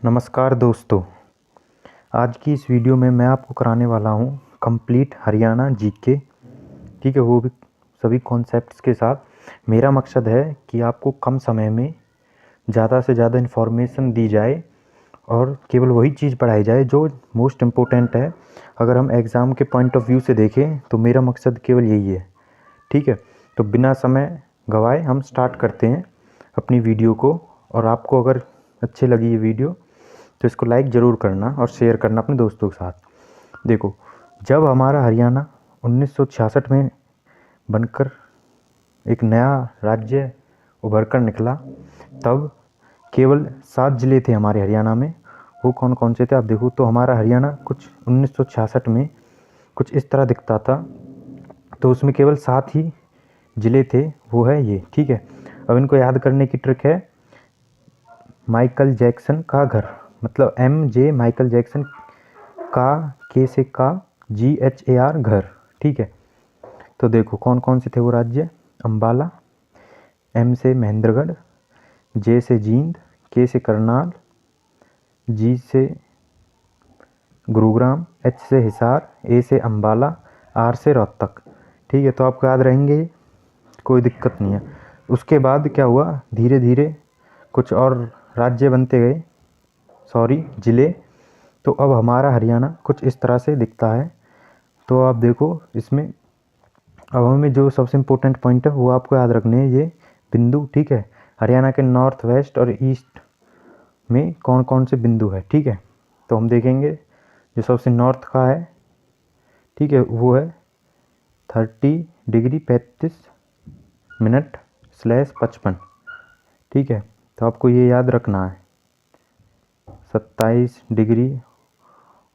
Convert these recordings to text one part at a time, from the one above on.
नमस्कार दोस्तों। आज की इस वीडियो में मैं आपको कराने वाला हूँ कंप्लीट हरियाणा जीके। ठीक है, वो भी सभी कॉन्सेप्ट्स के साथ। मेरा मकसद है कि आपको कम समय में ज़्यादा से ज़्यादा इन्फॉर्मेशन दी जाए और केवल वही चीज़ पढ़ाई जाए जो मोस्ट इम्पोर्टेंट है। अगर हम एग्ज़ाम के पॉइंट ऑफ व्यू से देखें तो मेरा मकसद केवल यही है। ठीक है, तो बिना समय गवाए हम स्टार्ट करते हैं अपनी वीडियो को। और आपको अगर अच्छी लगी ये वीडियो तो इसको लाइक ज़रूर करना और शेयर करना अपने दोस्तों के साथ। देखो, जब हमारा हरियाणा 1966 में बनकर एक नया राज्य उभर कर निकला, तब केवल 7 ज़िले थे हमारे हरियाणा में। वो कौन कौन से थे आप देखो तो हमारा हरियाणा कुछ 1966 में कुछ इस तरह दिखता था। तो उसमें केवल 7 ही ज़िले थे, वो है ये। ठीक है, अब इनको याद करने की ट्रिक है माइकल जैक्सन का घर, मतलब MJ माइकल जैक्सन का, के से का, GHAR घर। ठीक है, तो देखो कौन कौन से थे वो राज्य। अम्बाला, M से महेंद्रगढ़, J से जींद, K से करनाल, G से गुरुग्राम, H से हिसार, A से अम्बाला, R से रोहतक। ठीक है, तो आपको याद रहेंगे, कोई दिक्कत नहीं है। उसके बाद क्या हुआ, धीरे धीरे कुछ और राज्य बनते गए, ज़िले। तो अब हमारा हरियाणा कुछ इस तरह से दिखता है। तो आप देखो इसमें अब हमें जो सबसे इम्पोर्टेंट पॉइंट है वो आपको याद रखने हैं, ये बिंदु। ठीक है, हरियाणा के नॉर्थ वेस्ट और ईस्ट में कौन कौन से बिंदु है। ठीक है, तो हम देखेंगे जो सबसे नॉर्थ का है, ठीक है, वो है 30 डिग्री 35 मिनट /55। ठीक है, तो आपको ये याद रखना है। 27 डिग्री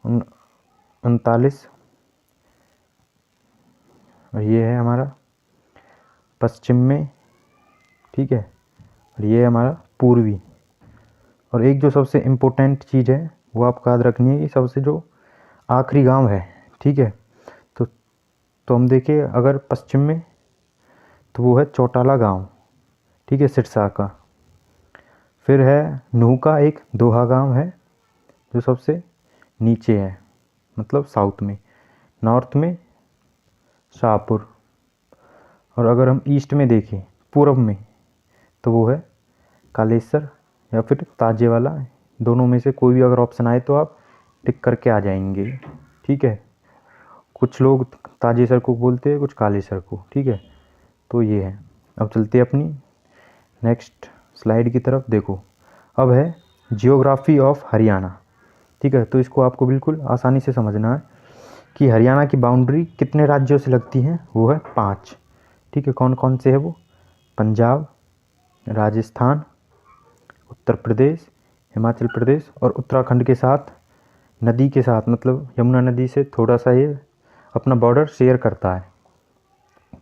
39, और ये है हमारा पश्चिम में। ठीक है, और ये है हमारा पूर्वी। और एक जो सबसे इम्पोर्टेंट चीज़ है वो आपको याद रखनी है, कि सबसे जो आखिरी गांव है। ठीक है, तो हम देखें अगर पश्चिम में तो वो है चौटाला गांव। ठीक है, सिरसा का। फिर है नूह का एक दोहा गांव है जो सबसे नीचे है, मतलब साउथ में। नॉर्थ में शाहपुर। और अगर हम ईस्ट में देखें, पूर्व में, तो वो है कालेसर या फिर ताजेवाला। दोनों में से कोई भी अगर ऑप्शन आए तो आप टिक करके आ जाएंगे। ठीक है, कुछ लोग ताजेसर को बोलते हैं, कुछ कालेसर को। ठीक है, तो ये है। अब चलते हैं अपनी नेक्स्ट स्लाइड की तरफ। देखो, अब है जियोग्राफी ऑफ हरियाणा। ठीक है, तो इसको आपको बिल्कुल आसानी से समझना है कि हरियाणा की बाउंड्री कितने राज्यों से लगती है, वो है 5। ठीक है, कौन कौन से है वो, पंजाब, राजस्थान, उत्तर प्रदेश, हिमाचल प्रदेश और उत्तराखंड के साथ नदी के साथ, मतलब यमुना नदी से थोड़ा सा ये अपना बॉर्डर शेयर करता है।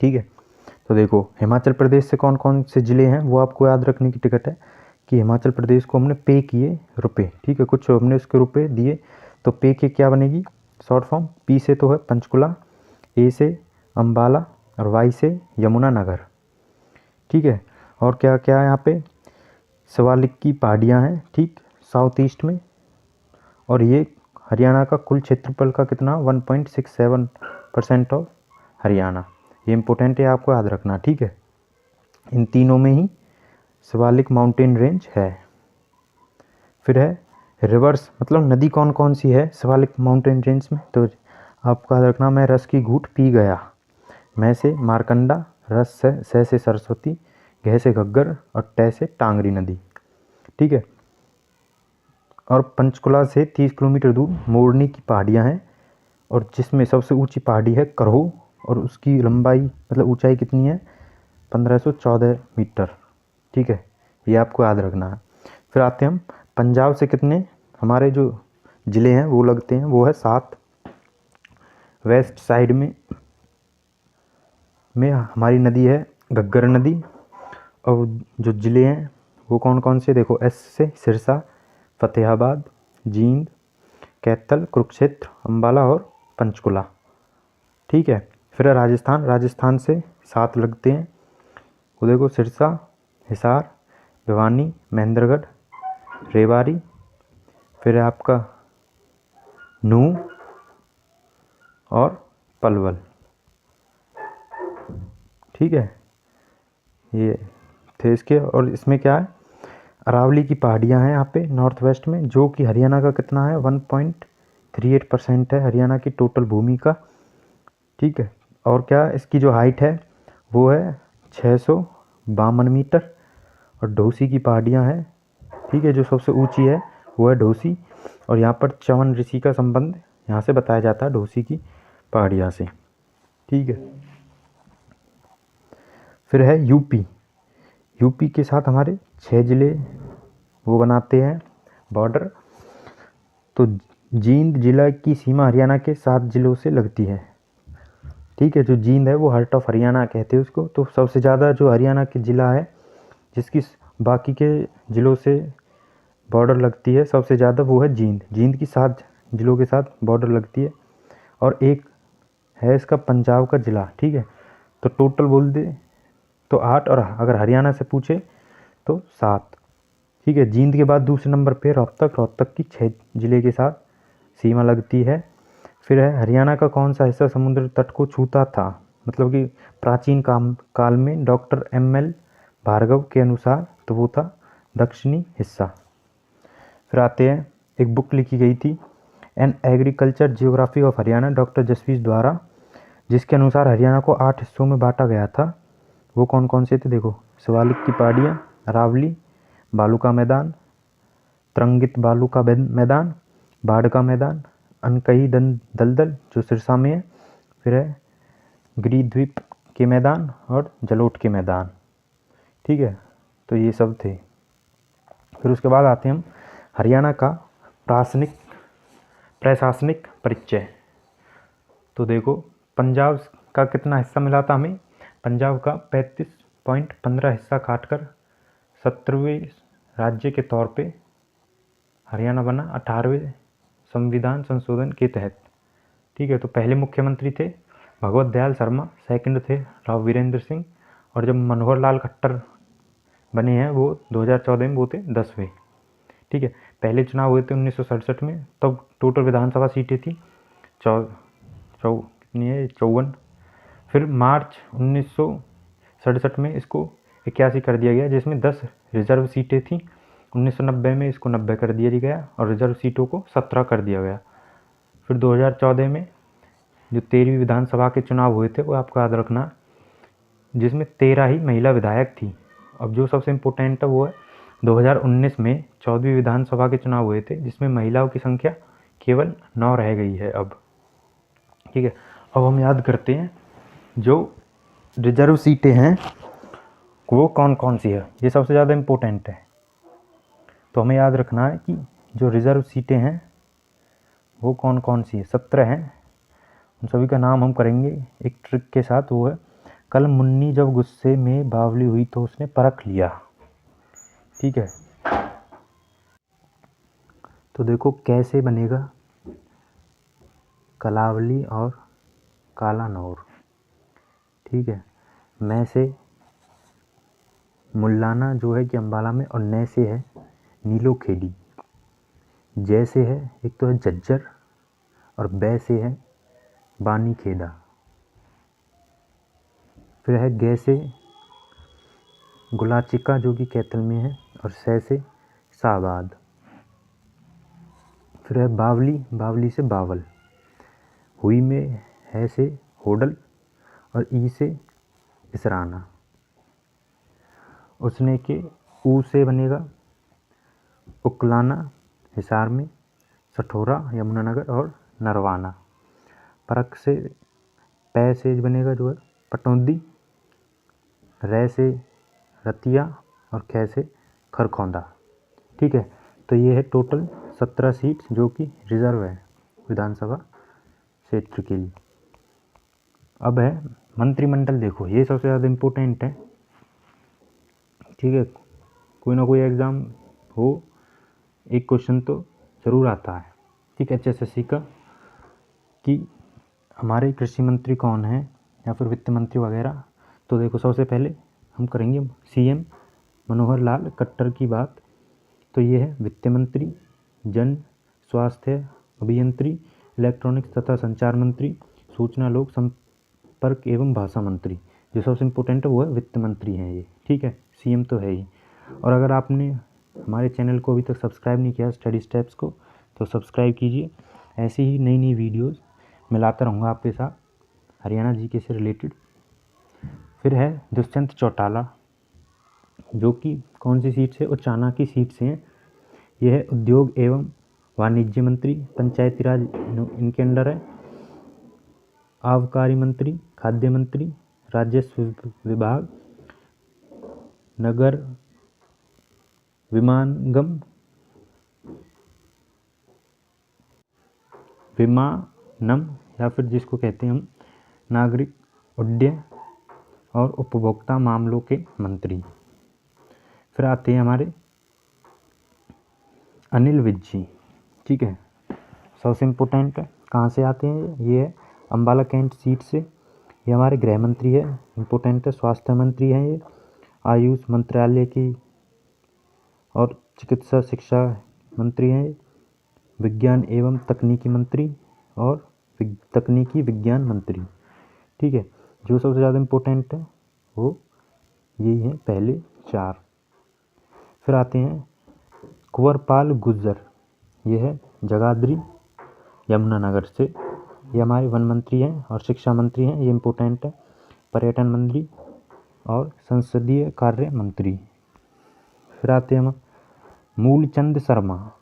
ठीक है, तो देखो हिमाचल प्रदेश से कौन कौन से ज़िले हैं वो आपको याद रखने की टिकट है कि हिमाचल प्रदेश को हमने पे किए रुपए। ठीक है, कुछ हमने उसके रुपए दिए, तो पे के क्या बनेगी शॉर्ट फॉर्म। P से तो है पंचकुला, A से अम्बाला और Y से यमुनानगर। ठीक है, और क्या क्या है यहाँ पे, शिवालिक की पहाड़ियाँ हैं, ठीक, साउथ ईस्ट में। और ये हरियाणा का कुल क्षेत्रफल का कितना, 1.67% ऑफ हरियाणा। ये इम्पोर्टेंट है, आपको याद रखना। ठीक है, इन तीनों में ही शिवालिक माउंटेन रेंज है। फिर है रिवर्स, मतलब नदी कौन कौन सी है शिवालिक माउंटेन रेंज में, तो आपको याद रखना। मैं रस की घूंट पी गया, मैं से मारकंडा, रस से सरस्वती, घ से घग्गर और ट से टांगरी नदी। ठीक है, और पंचकुला से 30 किलोमीटर दूर मोरनी की पहाड़ियाँ हैं, और जिसमें सबसे ऊंची पहाड़ी है करहो, और उसकी लंबाई मतलब ऊंचाई कितनी है, 1514 मीटर। ठीक है, ये आपको याद रखना है। फिर आते हैं हम पंजाब से कितने हमारे जो ज़िले हैं वो लगते हैं, वो है 7। वेस्ट साइड में हमारी नदी है घग्गर नदी। और जो ज़िले हैं वो कौन कौन से, देखो S से सिरसा, फतेहाबाद, जींद, कैथल, कुरुक्षेत्र, अम्बाला और पंचकुला। ठीक है, फिर राजस्थान से 7 लगते हैं, वो देखो सिरसा, हिसार, भिवानी, महेंद्रगढ़, रेवाड़ी, फिर है आपका नूंह और पलवल, ठीक है, ये थे इसके। और इसमें क्या है, अरावली की पहाड़ियाँ हैं यहाँ पे नॉर्थ वेस्ट में, जो कि हरियाणा का कितना है 1.38% है हरियाणा की टोटल भूमि का, ठीक है। और क्या इसकी जो हाइट है वो है 652 मीटर। और ढोसी की पहाड़ियाँ हैं, ठीक है, जो सबसे ऊंची है वो है ढोसी। और यहाँ पर च्यवन ऋषि का संबंध यहाँ से बताया जाता है ढोसी की पहाड़ियाँ से, ठीक है। फिर है यूपी। यूपी के साथ हमारे 6 ज़िले वो बनाते हैं बॉर्डर। तो जींद जिला की सीमा हरियाणा के 7 ज़िलों से लगती है, ठीक है। जो जींद है वो हार्ट ऑफ हरियाणा कहते हैं उसको। तो सबसे ज़्यादा जो हरियाणा के ज़िला है जिसकी बाकी के ज़िलों से बॉर्डर लगती है सबसे ज़्यादा, वो है जींद। जींद की 7 ज़िलों के साथ बॉर्डर लगती है। और एक है इसका पंजाब का ज़िला, ठीक है। तो टोटल बोल दे तो 8, और अगर हरियाणा से पूछे तो 7, ठीक है। जींद के बाद दूसरे नंबर पे रोहतक। रोहतक की 6 ज़िले के साथ सीमा लगती है। फिर है हरियाणा का कौन सा हिस्सा समुद्र तट को छूता था, मतलब कि प्राचीन काल में डॉक्टर M.L. भार्गव के अनुसार तो वो था दक्षिणी हिस्सा। फिर आते हैं, एक बुक लिखी गई थी an agriculture geography of Haryana doctor Jasvish द्वारा, जिसके अनुसार हरियाणा को 8 हिस्सों में बांटा गया था। वो कौन कौन से थे देखो, शिवालिक की पहाड़ियाँ, अरावली, बालू का मैदान, तरंगित बालू का मैदान, बाढ़ का मैदान, अनकही दलदल जो सिरसा में है, फिर है गिरिद्वीप के मैदान और जलोट के मैदान, ठीक है। तो ये सब थे। फिर उसके बाद आते हैं हम हरियाणा का प्रशासनिक परिचय। तो देखो पंजाब का कितना हिस्सा मिला था हमें, पंजाब का 35.15 हिस्सा काटकर 17वें राज्य के तौर पे हरियाणा बना 18वें संविधान संशोधन के तहत, ठीक है। तो पहले मुख्यमंत्री थे भगवत दयाल शर्मा, सेकंड थे राव वीरेंद्र सिंह, और जब मनोहर लाल खट्टर बने हैं वो 2014 में वो थे 10वें, ठीक है। पहले चुनाव हुए थे 1967 में, तब टोटल विधानसभा सीटें थी कितनी है 54। फिर मार्च 1967 में इसको 81 कर दिया गया, जिसमें 10 रिजर्व सीटें थी। 1990 में इसको 90 कर दिया गया और रिजर्व सीटों को 17 कर दिया गया। फिर 2014 में जो 13वीं विधानसभा के चुनाव हुए थे वो आपको याद रखना, जिसमें 13 ही महिला विधायक थी। अब जो सबसे इम्पोर्टेंट है वो है 2019 में 14वीं विधानसभा के चुनाव हुए थे, जिसमें महिलाओं की संख्या केवल 9 रह गई है अब, ठीक है। अब हम याद करते हैं जो रिजर्व सीटें हैं वो कौन कौन सी है, ये सबसे ज़्यादा इम्पोर्टेंट है। तो हमें याद रखना है कि जो रिजर्व सीटें हैं वो कौन कौन सी है, 17 हैं। उन सभी का नाम हम करेंगे एक ट्रिक के साथ, वो है कल मुन्नी जब गुस्से में बावली हुई तो उसने परख लिया, ठीक है। तो देखो कैसे बनेगा कलावली और कालानौर, ठीक है। मैं से मुल्लाना जो है कि अम्बाला में, और नए से है नीलो खेड़ी, जैसे है एक तो है झज्जर, और बै से है बानी खेड़ा। फिर है गे से गुलाचिका जो कि कैथल में है, और सै से शाहबाद। फिर है बावली, बावली से बावल, हुई में है से होडल, और ई से इसराना। उसने के ऊ से बनेगा उकलाना हिसार में, सठोरा यमुनानगर और नरवाना। परख से पै से बनेगा जो है पटौदी, रै से रतिया, और कै से खरखौंदा, ठीक है। तो ये है टोटल 17 सीट जो कि रिजर्व है विधानसभा क्षेत्र के लिए। अब है मंत्रिमंडल, देखो ये सबसे ज़्यादा इम्पोर्टेंट है, ठीक है। कोई ना कोई एग्ज़ाम हो एक क्वेश्चन तो ज़रूर आता है, ठीक है, HSSC का, कि हमारे कृषि मंत्री कौन है या फिर वित्त मंत्री वगैरह। तो देखो सबसे पहले हम करेंगे CM मनोहर लाल खट्टर की बात। तो ये है वित्त मंत्री, जन स्वास्थ्य, अभियंत्री, इलेक्ट्रॉनिक्स तथा संचार मंत्री, सूचना लोक संपर्क एवं भाषा मंत्री। जो सबसे इम्पोर्टेंट है वो है वित्त मंत्री हैं ये, ठीक है। सीएम तो है ही। और अगर आपने हमारे चैनल को अभी तक सब्सक्राइब नहीं किया स्टडी स्टेप्स को, तो सब्सक्राइब कीजिए। ऐसी ही नई नई वीडियोस मैं लाता रहूँगा आपके साथ हरियाणा जीके से रिलेटेड। फिर है दुष्यंत चौटाला, जो कि कौन सी सीट से, उचाना की सीट से हैं। यह है उद्योग एवं वाणिज्य मंत्री, पंचायती राज इनके अंडर है, आबकारी मंत्री, खाद्य मंत्री, राजस्व विभाग, नगर विमानम या फिर जिसको कहते हैं हम नागरिक उड्डयन और उपभोक्ता मामलों के मंत्री। फिर आते हैं हमारे अनिल विज जी, ठीक है। सबसे इम्पोर्टेंट है, कहाँ से आते हैं ये है अम्बाला कैंट सीट से। ये हमारे गृह मंत्री है, इम्पोर्टेंट है। स्वास्थ्य मंत्री हैं ये, आयुष मंत्रालय की और चिकित्सा शिक्षा मंत्री हैं, विज्ञान एवं तकनीकी मंत्री और तकनीकी विज्ञान मंत्री, ठीक है। जो सबसे ज़्यादा इम्पोर्टेंट है वो यही है, पहले 4। फिर आते हैं कुंवरपाल गुर्जर, ये है जगाधरी यमुनानगर से। ये हमारे वन मंत्री हैं और शिक्षा मंत्री हैं, ये इम्पोर्टेंट है। पर्यटन मंत्री और संसदीय कार्य मंत्री। फिर आते हैं हम मूलचंद शर्मा,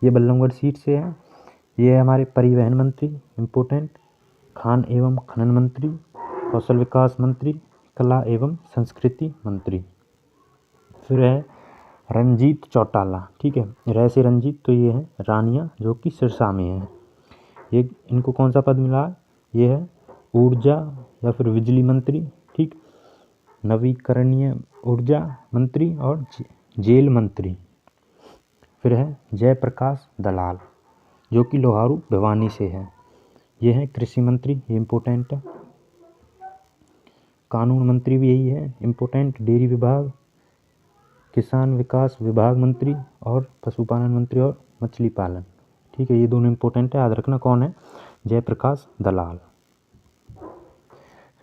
ये बल्लभगढ़ सीट से हैं। ये है हमारे परिवहन मंत्री, इम्पोर्टेंट। खान एवं खनन मंत्री, कौशल विकास मंत्री, कला एवं संस्कृति मंत्री। फिर है रंजीत चौटाला, ठीक है। रैसे रंजीत, तो ये है रानिया जो कि सिरसा में है। ये इनको कौन सा पद मिला है, ये है ऊर्जा या फिर बिजली मंत्री, ठीक। नवीकरणीय ऊर्जा मंत्री और जेल मंत्री। फिर है जयप्रकाश दलाल, जो कि लोहारू भिवानी से है। ये है कृषि मंत्री, ये इम्पोर्टेंट है। कानून मंत्री भी यही है, इम्पोर्टेंट। डेयरी विभाग, किसान विकास विभाग मंत्री और पशुपालन मंत्री और मछली पालन, ठीक है। ये दोनों इम्पोर्टेंट है, याद रखना कौन है, जयप्रकाश दलाल।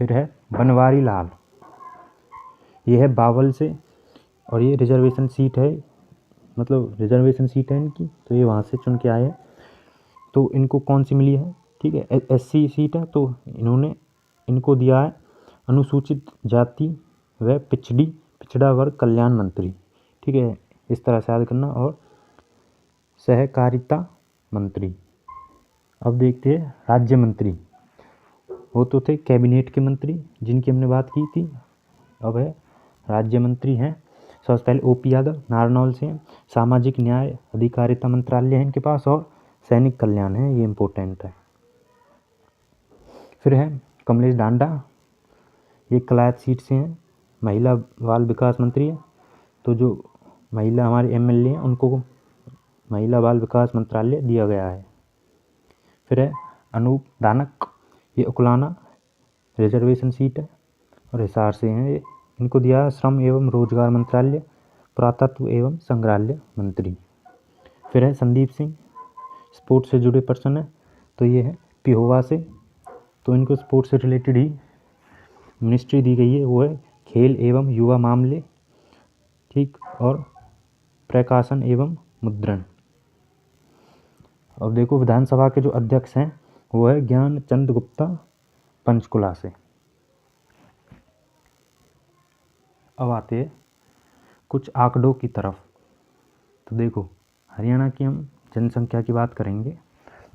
फिर है बनवारी लाल, ये है बावल से और ये रिजर्वेशन सीट है, मतलब रिजर्वेशन सीट है इनकी, तो ये वहाँ से चुन के आए हैं। तो इनको कौन सी मिली है, ठीक है, एससी सीट है, तो इनको दिया है अनुसूचित जाति व पिछड़ा वर्ग कल्याण मंत्री, ठीक है। इस तरह से याद करना। और सहकारिता मंत्री। अब देखते हैं राज्य मंत्री, वो तो थे कैबिनेट के मंत्री जिनकी हमने बात की थी। अब है राज्य मंत्री हैं। सबसे पहले ओपी यादव नारनौल से हैं। सामाजिक न्याय अधिकारिता मंत्रालय है इनके पास और सैनिक कल्याण है, ये इम्पोर्टेंट है। फिर है कमलेश डांडा, ये कलायत सीट से हैं, महिला बाल विकास मंत्री है। तो जो महिला हमारे एमएलए हैं उनको महिला बाल विकास मंत्रालय दिया गया है। फिर है अनूप दानक, ये उकलाना रिजर्वेशन सीट है और हिसार से हैं ये। इनको दिया है श्रम एवं रोजगार मंत्रालय, पुरातत्व एवं संग्रहालय मंत्री। फिर है संदीप सिंह, स्पोर्ट्स से जुड़े पर्सन है, तो ये है पिहोवा से, तो इनको स्पोर्ट्स से रिलेटेड ही मिनिस्ट्री दी गई है, वो है खेल एवं युवा मामले, ठीक, और प्रकाशन एवं मुद्रण। अब देखो विधानसभा के जो अध्यक्ष हैं वो है ज्ञान चंद गुप्ता पंचकुला से। अब आते हैं कुछ आंकड़ों की तरफ। तो देखो हरियाणा की हम जनसंख्या की बात करेंगे,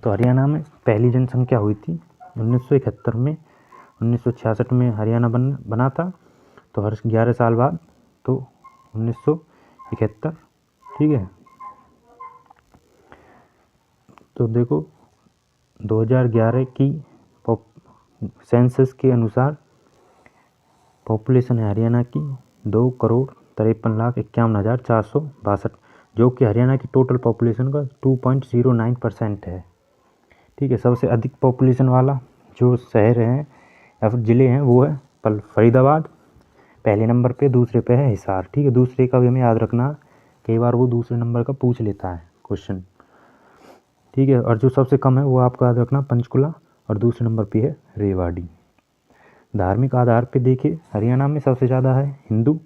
तो हरियाणा में पहली जनसंख्या हुई थी 1971 में। 1966 में हरियाणा बना था, तो हर 11 साल बाद, तो 1971, ठीक है। तो देखो 2011 की सेंसस के अनुसार पॉपुलेशन है हरियाणा की 2,53,51,462, जो कि हरियाणा की टोटल पॉपुलेशन का 2.09% है, ठीक है। सबसे अधिक पॉपुलेशन वाला जो शहर है या फिर ज़िले हैं वो है फरीदाबाद पहले नंबर पे, दूसरे पे है हिसार, ठीक है। दूसरे का भी हमें याद रखना, कई बार वो दूसरे नंबर का पूछ लेता है क्वेश्चन। ठीक है। और जो सबसे कम है वो आपको याद रखना पंचकुला, और दूसरे नंबर पे है रेवाड़ी। धार्मिक आधार पे देखें हरियाणा में सबसे ज़्यादा है हिंदू,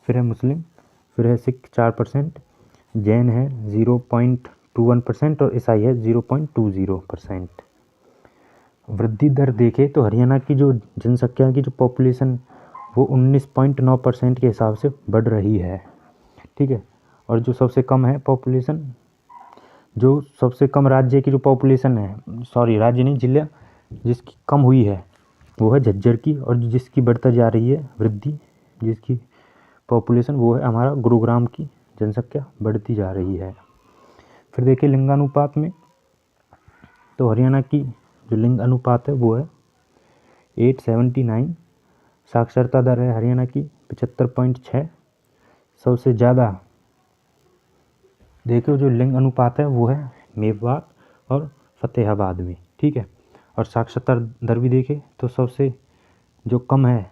फिर है मुस्लिम, फिर है सिख 4%, जैन है 0.21% और ईसाई है 0.20%। वृद्धि दर देखें तो हरियाणा की जो जनसंख्या की जो पॉपुलेशन वो 19.9% के हिसाब से बढ़ रही है। ठीक है। और जो सबसे कम है पॉपुलेशन, जो सबसे कम राज्य की जो पॉपुलेशन है, सॉरी राज्य नहीं, जिला जिसकी कम हुई है वो है झज्जर की, और जिसकी बढ़ता जा रही है वृद्धि, जिसकी पॉपुलेशन, वो है हमारा गुरुग्राम की जनसंख्या बढ़ती जा रही है। फिर देखिए लिंगानुपात में, तो हरियाणा की जो लिंग अनुपात है वो है 879। साक्षरता दर है हरियाणा की 75.6। सबसे ज़्यादा देखो जो लिंग अनुपात है वो है मेवात और फतेहाबाद में। ठीक है। और साक्षरता दर भी देखें तो सबसे जो कम है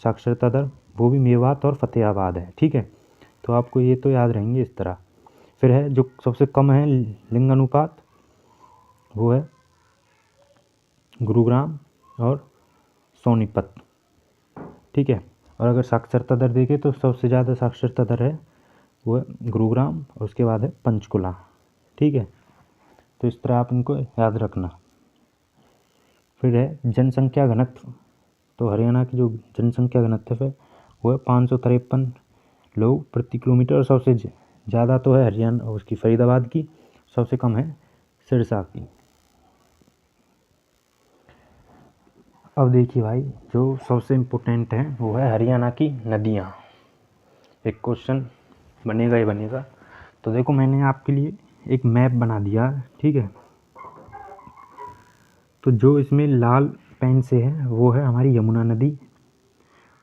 साक्षरता दर वो भी मेवात और फतेहाबाद है। ठीक है। तो आपको ये तो याद रहेंगे इस तरह। फिर है जो सबसे कम है लिंग अनुपात वो है गुरुग्राम और सोनीपत। ठीक है। और अगर साक्षरता दर देखें तो सबसे ज़्यादा साक्षरता दर है वो है गुरुग्राम, और उसके बाद है पंचकुला। ठीक है। तो इस तरह आप इनको याद रखना। फिर है जनसंख्या घनत्व, तो हरियाणा की जो जनसंख्या घनत्व है वो है 553 लोग प्रति किलोमीटर, और सबसे ज़्यादा तो है हरियाणा उसकी फरीदाबाद की, सबसे कम है सिरसा की। अब देखिए भाई जो सबसे इम्पोर्टेंट है वो है हरियाणा की नदियाँ। एक क्वेश्चन बनेगा ही बनेगा। तो देखो मैंने आपके लिए एक मैप बना दिया। ठीक है। तो जो इसमें लाल पेन से है वो है हमारी यमुना नदी,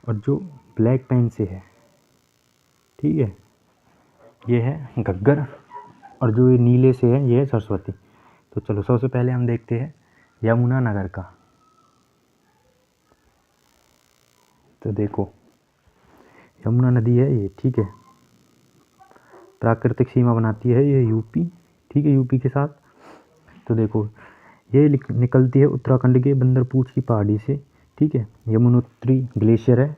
और जो ब्लैक पेन से है, ठीक है, ये है घग्गर, और जो ये नीले से है ये है सरस्वती। तो चलो सबसे पहले हम देखते हैं यमुना नगर का। तो देखो यमुना नदी है ये, ठीक है, प्राकृतिक सीमा बनाती है ये यूपी, ठीक है, यूपी के साथ। तो देखो ये निकलती है उत्तराखंड के बंदरपूछ की पहाड़ी से। ठीक है। यमुनोत्री ग्लेशियर है,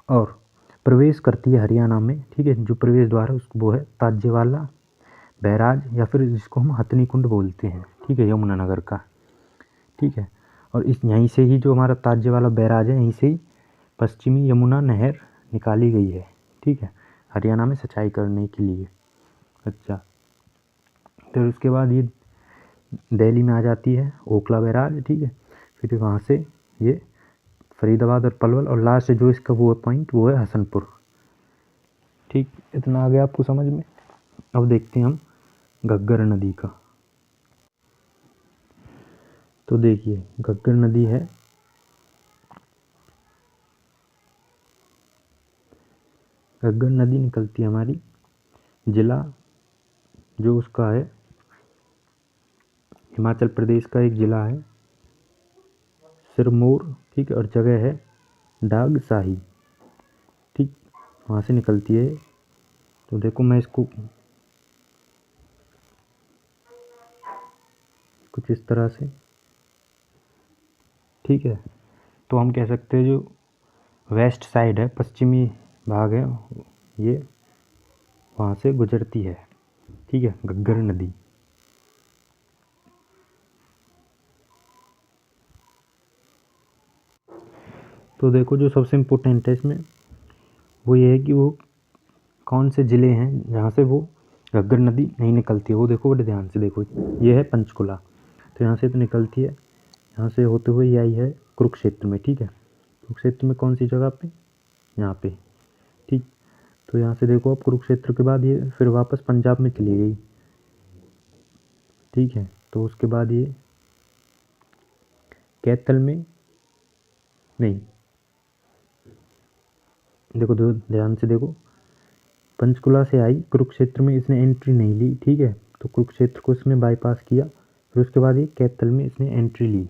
और प्रवेश करती है हरियाणा में। ठीक है। जो प्रवेश द्वार है उसको वो है ताजेवाला बैराज, या फिर जिसको हम हथनी कुंड बोलते हैं। ठीक है। यमुनानगर का। ठीक है। और इस यहीं से ही जो हमारा ताजेवाला बैराज है, यहीं से ही पश्चिमी यमुना नहर निकाली गई है। ठीक है। हरियाणा में सिंचाई करने के लिए। अच्छा, फिर उसके बाद ये दिल्ली में आ जाती है ओखला बैराज। ठीक है। फिर वहाँ से ये फरीदाबाद और पलवल, और लास्ट जो इसका वो पॉइंट वो है हसनपुर। ठीक, इतना आ गया आपको समझ में। अब देखते हैं हम घग्गर नदी का। तो देखिए घग्गर नदी है, घग्गर नदी निकलती है हमारी, जिला जो उसका है हिमाचल प्रदेश का एक ज़िला है सिरमौर। ठीक है। और जगह है डागशाही। ठीक, वहाँ से निकलती है। तो देखो मैं इसको कुछ इस तरह से, ठीक है, तो हम कह सकते हैं जो वेस्ट साइड है, पश्चिमी भाग है, ये वहाँ से गुजरती है। ठीक है, घग्गर नदी। तो देखो जो सबसे इम्पोर्टेंट है इसमें वो ये है कि वो कौन से ज़िले हैं जहाँ से वो घग्गर नदी नहीं निकलती है। वो देखो बड़े ध्यान से देखो, ये है पंचकुला, तो यहाँ से तो निकलती है, यहाँ से होते हुए ये आई है कुरुक्षेत्र में। ठीक है। कुरुक्षेत्र में कौन सी जगह पे, यहाँ पे। ठीक, तो यहाँ से देखो अब कुरुक्षेत्र के बाद ये फिर वापस पंजाब में चली गई। ठीक है। तो उसके बाद ये कैथल में नहीं, देखो ध्यान से देखो, पंचकुला से आई, कुरुक्षेत्र में इसने एंट्री नहीं ली। ठीक है। तो कुरुक्षेत्र को इसने बाईपास किया, फिर उसके बाद ये कैथल में इसने एंट्री ली।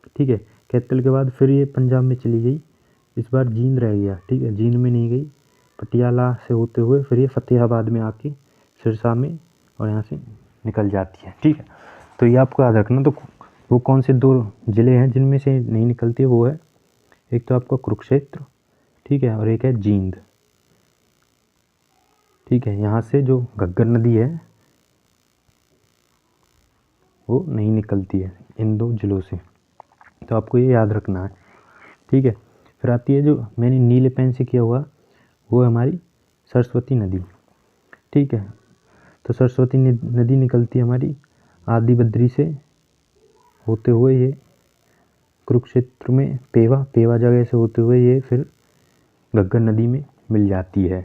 ठीक है। कैथल के बाद फिर ये पंजाब में चली गई, इस बार जींद रह गया। ठीक है। जींद में नहीं गई, पटियाला से होते हुए फिर ये फतेहाबाद में आके सिरसा में, और यहाँ से निकल जाती है। ठीक है, तो ये आपको याद रखना। तो वो कौन से 2 ज़िले हैं जिनमें से नहीं निकलती है, वो है एक तो आपका कुरुक्षेत्र, ठीक है, और एक है जींद। ठीक है, यहाँ से जो घग्गर नदी है वो नहीं निकलती है इन 2 ज़िलों से, तो आपको ये याद रखना है। ठीक है, फिर आती है जो मैंने नीले पेन से किया हुआ, वो है हमारी सरस्वती नदी। ठीक है, तो सरस्वती नदी निकलती है हमारी आदि बद्री से होते हुए ये कुरुक्षेत्र में पेवा जगह से होते हुए ये फिर घग्गर नदी में मिल जाती है।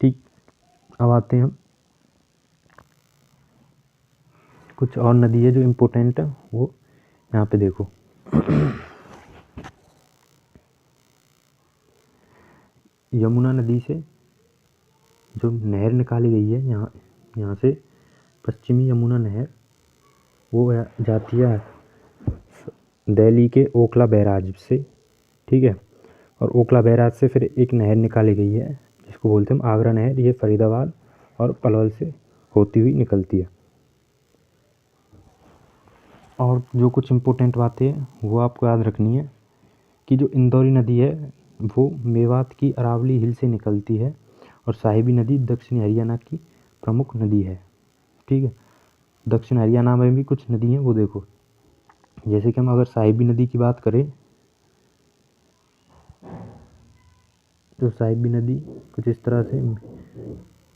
ठीक, अब आते हैं हम कुछ और नदी है जो इम्पोर्टेंट है, वो यहाँ पे देखो। यमुना नदी से जो नहर निकाली गई है यहाँ से पश्चिमी यमुना नहर, वो जाती है दिल्ली के ओखला बैराज से। ठीक है, और ओखला बैराज से फिर एक नहर निकाली गई है जिसको बोलते हैं हम आगरा नहर। ये फरीदाबाद और पलवल से होती हुई निकलती है। और जो कुछ इम्पोर्टेंट बातें हैं वो आपको याद रखनी है कि जो इंदौरी नदी है वो मेवात की अरावली हिल से निकलती है, और साहिबी नदी दक्षिण हरियाणा की प्रमुख नदी है। ठीक है, दक्षिण हरियाणा में भी कुछ नदी हैं, वो देखो। जैसे कि हम अगर साहिबी नदी की बात करें, तो साहिबी नदी कुछ इस तरह से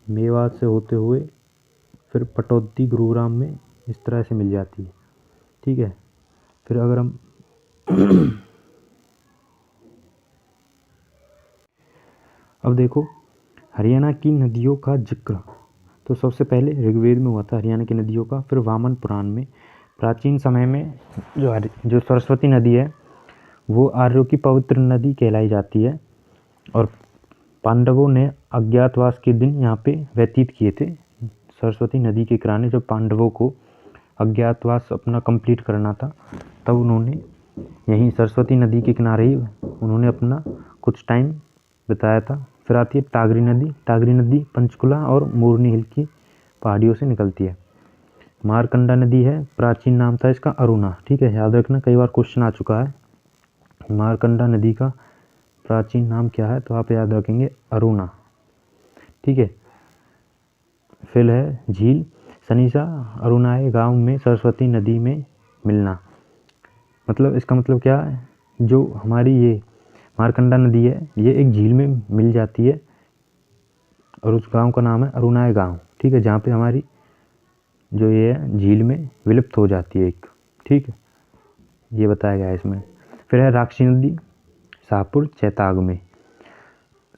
मेवात से होते हुए फिर पटौदी गुरुग्राम में इस तरह से मिल जाती है। ठीक है, फिर अगर हम अब देखो हरियाणा की नदियों का जिक्र, तो सबसे पहले ऋग्वेद में हुआ था हरियाणा की नदियों का, फिर वामन पुराण में। प्राचीन समय में जो सरस्वती नदी है वो आर्यों की पवित्र नदी कहलाई जाती है, और पांडवों ने अज्ञातवास के दिन यहाँ पे व्यतीत किए थे। सरस्वती नदी के किनारे जब पांडवों को अज्ञातवास अपना कंप्लीट करना था, तब उन्होंने यहीं सरस्वती नदी के किनारे ही उन्होंने अपना कुछ टाइम बिताया था। फिर आती है टागरी नदी। टागरी नदी पंचकुला और मोरनी हिल की पहाड़ियों से निकलती है। मारकंडा नदी है, प्राचीन नाम था इसका अरुणा। ठीक है, याद रखना, कई बार क्वेश्चन आ चुका है मारकंडा नदी का प्राचीन नाम क्या है, तो आप याद रखेंगे अरुणा। ठीक है, फिर है झील सनीसा अरुणाए गांव में सरस्वती नदी में मिलना। मतलब इसका मतलब क्या है, जो हमारी ये मारकंडा नदी है ये एक झील में मिल जाती है, और उस गांव का नाम है अरुणाए गांव। ठीक है, जहाँ पे हमारी जो ये है झील में विलुप्त हो जाती है एक। ठीक है, ये बताया गया है इसमें। फिर है राक्षी नदी शाहपुर चैताग में।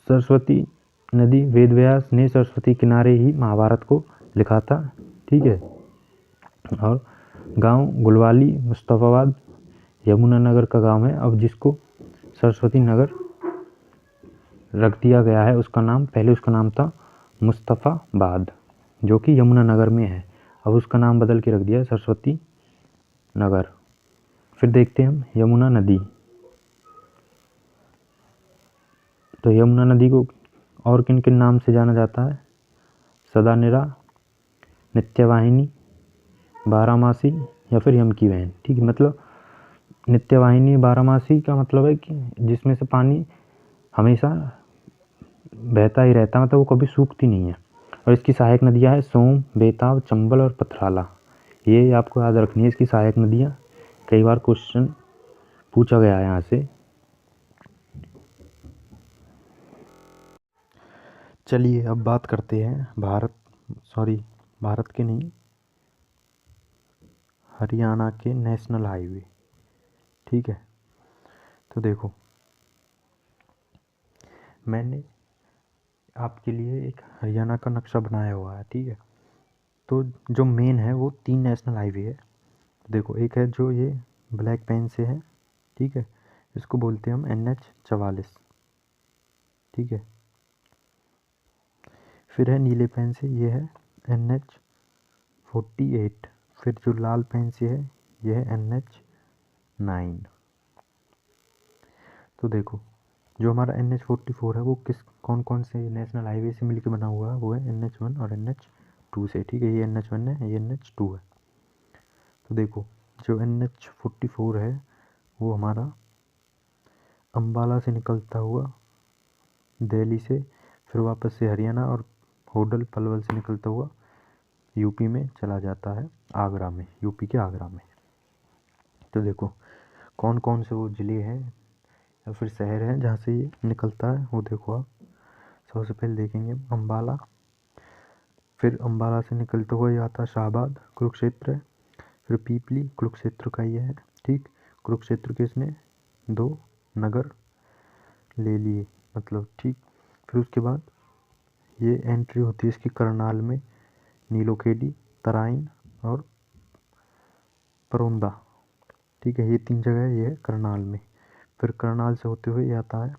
सरस्वती नदी वेदव्यास ने सरस्वती किनारे ही महाभारत को लिखा था। ठीक है, और गांव गुलवाली मुस्तफ़ाबाद यमुनानगर का गांव है, अब जिसको सरस्वती नगर रख दिया गया है। उसका नाम पहले उसका नाम था मुस्तफ़ाबाद, जो कि यमुनानगर में है, अब उसका नाम बदल के रख दिया है सरस्वती नगर। फिर देखते हैं हम यमुना नदी। तो यमुना नदी को और किन किन नाम से जाना जाता है, सदानिरा, नित्यवाहिनी, बारामासी या फिर यम की बहन। ठीक है, मतलब नित्यवाहिनी बारामासी का मतलब है कि जिसमें से पानी हमेशा बहता ही रहता है, मतलब वो कभी सूखती नहीं है। और इसकी सहायक नदियाँ हैं सोम, बेताब, चंबल और पथराला। ये आपको याद रखनी है इसकी सहायक नदियाँ, कई बार क्वेश्चन पूछा गया है यहाँ से। चलिए अब बात करते हैं भारत के नहीं, हरियाणा के नेशनल हाईवे। ठीक है, तो देखो मैंने आपके लिए एक हरियाणा का नक्शा बनाया हुआ है। ठीक है, तो जो मेन है वो 3 नेशनल हाईवे है। देखो एक है जो ये ब्लैक पेन से है, ठीक है, इसको बोलते हैं हम NH-44। ठीक है, फिर है नीले पेन से ये है NH-48। फिर जो लाल पेन से है ये है NH-9। तो देखो जो हमारा NH-44 है वो कौन कौन से नेशनल हाईवे से मिलकर बना हुआ है, वो है NH-1 और NH-9। NH2 से, ठीक है। ये NH1 है, ये NH2 है। तो देखो जो NH44 है वो हमारा अम्बाला से निकलता हुआ दिल्ली से, फिर वापस से हरियाणा और होडल पलवल से निकलता हुआ यूपी में चला जाता है, आगरा में, यूपी के आगरा में। तो देखो कौन कौन से वो ज़िले हैं या फिर शहर हैं जहाँ से ये निकलता है, वो देखो आप। सबसे पहले देखेंगे अम्बाला, फिर अम्बाला से निकलते हुए आता है शाहबाद, कुरुक्षेत्र है, फिर पीपली, कुरुक्षेत्र का ये है, ठीक। कुरुक्षेत्र के इसने 2 नगर ले लिए, मतलब, ठीक। फिर उसके बाद ये एंट्री होती है इसकी करनाल में, नीलोखेड़ी, तराइन और परौंदा, ठीक है। ये 3 जगह है, ये है करनाल में। फिर करनाल से होते हुए ये आता है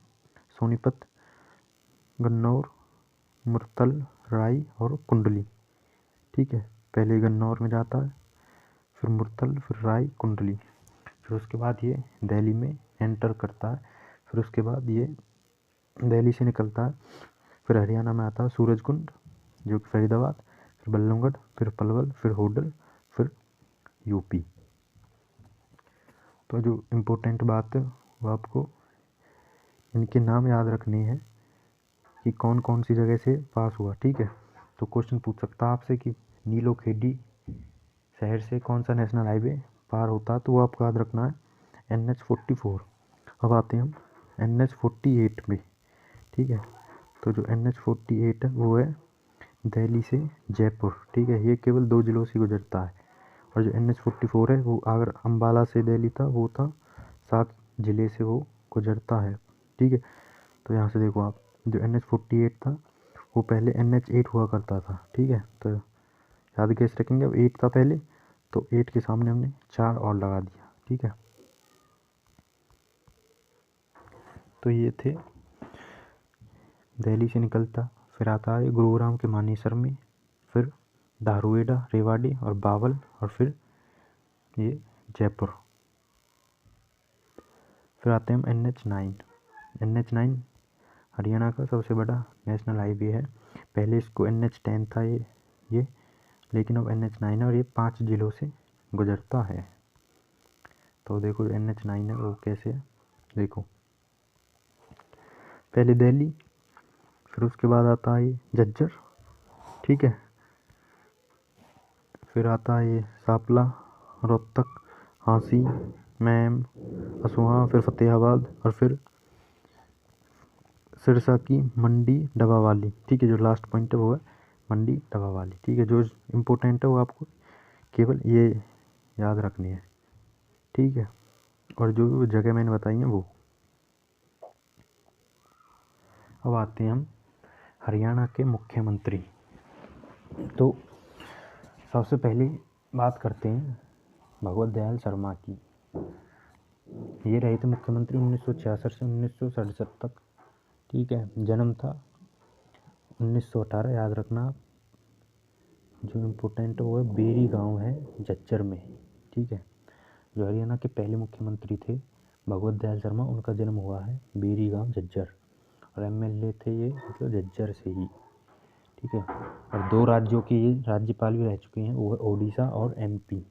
सोनीपत, गन्नौर, मुरतल, राई और कुंडली, ठीक है। पहले गन्नौर में जाता है, फिर मुरतल, फिर राई, कुंडली। फिर उसके बाद ये दिल्ली में एंटर करता है। फिर उसके बाद ये दिल्ली से निकलता है, फिर हरियाणा में आता है सूरजकुंड, जो कि फरीदाबाद, फिर बल्लभगढ़, फिर पलवल, फिर होडल, फिर यूपी। तो जो इम्पोर्टेंट बात है वो आपको इनके नाम याद रखने हैं कि कौन कौन सी जगह से पास हुआ, ठीक है। तो क्वेश्चन पूछ सकता है आपसे कि नीलोखेड़ी शहर से कौन सा नेशनल हाईवे पार होता है, तो वो आपको याद रखना है NH44। अब आते हैं हम NH48 में, ठीक है। तो जो NH48 है वो है दिल्ली से जयपुर, ठीक है। ये केवल 2 ज़िलों से गुजरता है। और जो NH44 है वो अगर अम्बाला से दिल्ली था, वो था 7 ज़िले से वो गुजरता है, ठीक है। तो यहाँ से देखो आप, जो NH48 था वो पहले NH8 हुआ करता था, ठीक है। तो याद कैसे रखेंगे, अब 8 था पहले, तो 8 के सामने हमने 4 और लगा दिया, ठीक है। तो ये थे दिल्ली से निकलता, फिर आता है गुरुग्राम के मानेसर में, फिर धारूहेड़ा, रेवाड़ी और बावल, और फिर ये जयपुर। फिर आते हैं हम NH9 हरियाणा का सबसे बड़ा नेशनल हाईवे है। पहले इसको NH10 था ये, लेकिन अब NH9 है और ये 5 ज़िलों से गुजरता है। तो देखो NH9 है वो कैसे है, देखो पहले दिल्ली, फिर उसके बाद आता है ये झज्जर, ठीक है। फिर आता है ये सांपला, रोहतक, झांसी, मैम, असुआ, फिर फतेहाबाद, और फिर सिरसा की मंडी डबावाली, ठीक है। जो लास्ट पॉइंट है वो है मंडी डबावाली, ठीक है। जो इम्पोर्टेंट है वो आपको केवल ये याद रखनी है, ठीक है। और जो जगह मैंने बताई है वो। अब आते हैं हम हरियाणा के मुख्यमंत्री। तो सबसे पहले बात करते हैं भगवत दयाल शर्मा की। ये रहे थे मुख्यमंत्री 1966 से 1967 तक, ठीक है। जन्म था 1918, याद रखना आप। जो इम्पोर्टेंट है वो है बेरी गांव है झज्जर में, ठीक है। जो हरियाणा के पहले मुख्यमंत्री थे भगवत दयाल शर्मा, उनका जन्म हुआ है बेरी गांव झज्जर, और MLA थे ये, मतलब झज्जर से ही, ठीक है। और 2 राज्यों के ये राज्यपाल भी रह चुके हैं, वो है ओडिशा और MP।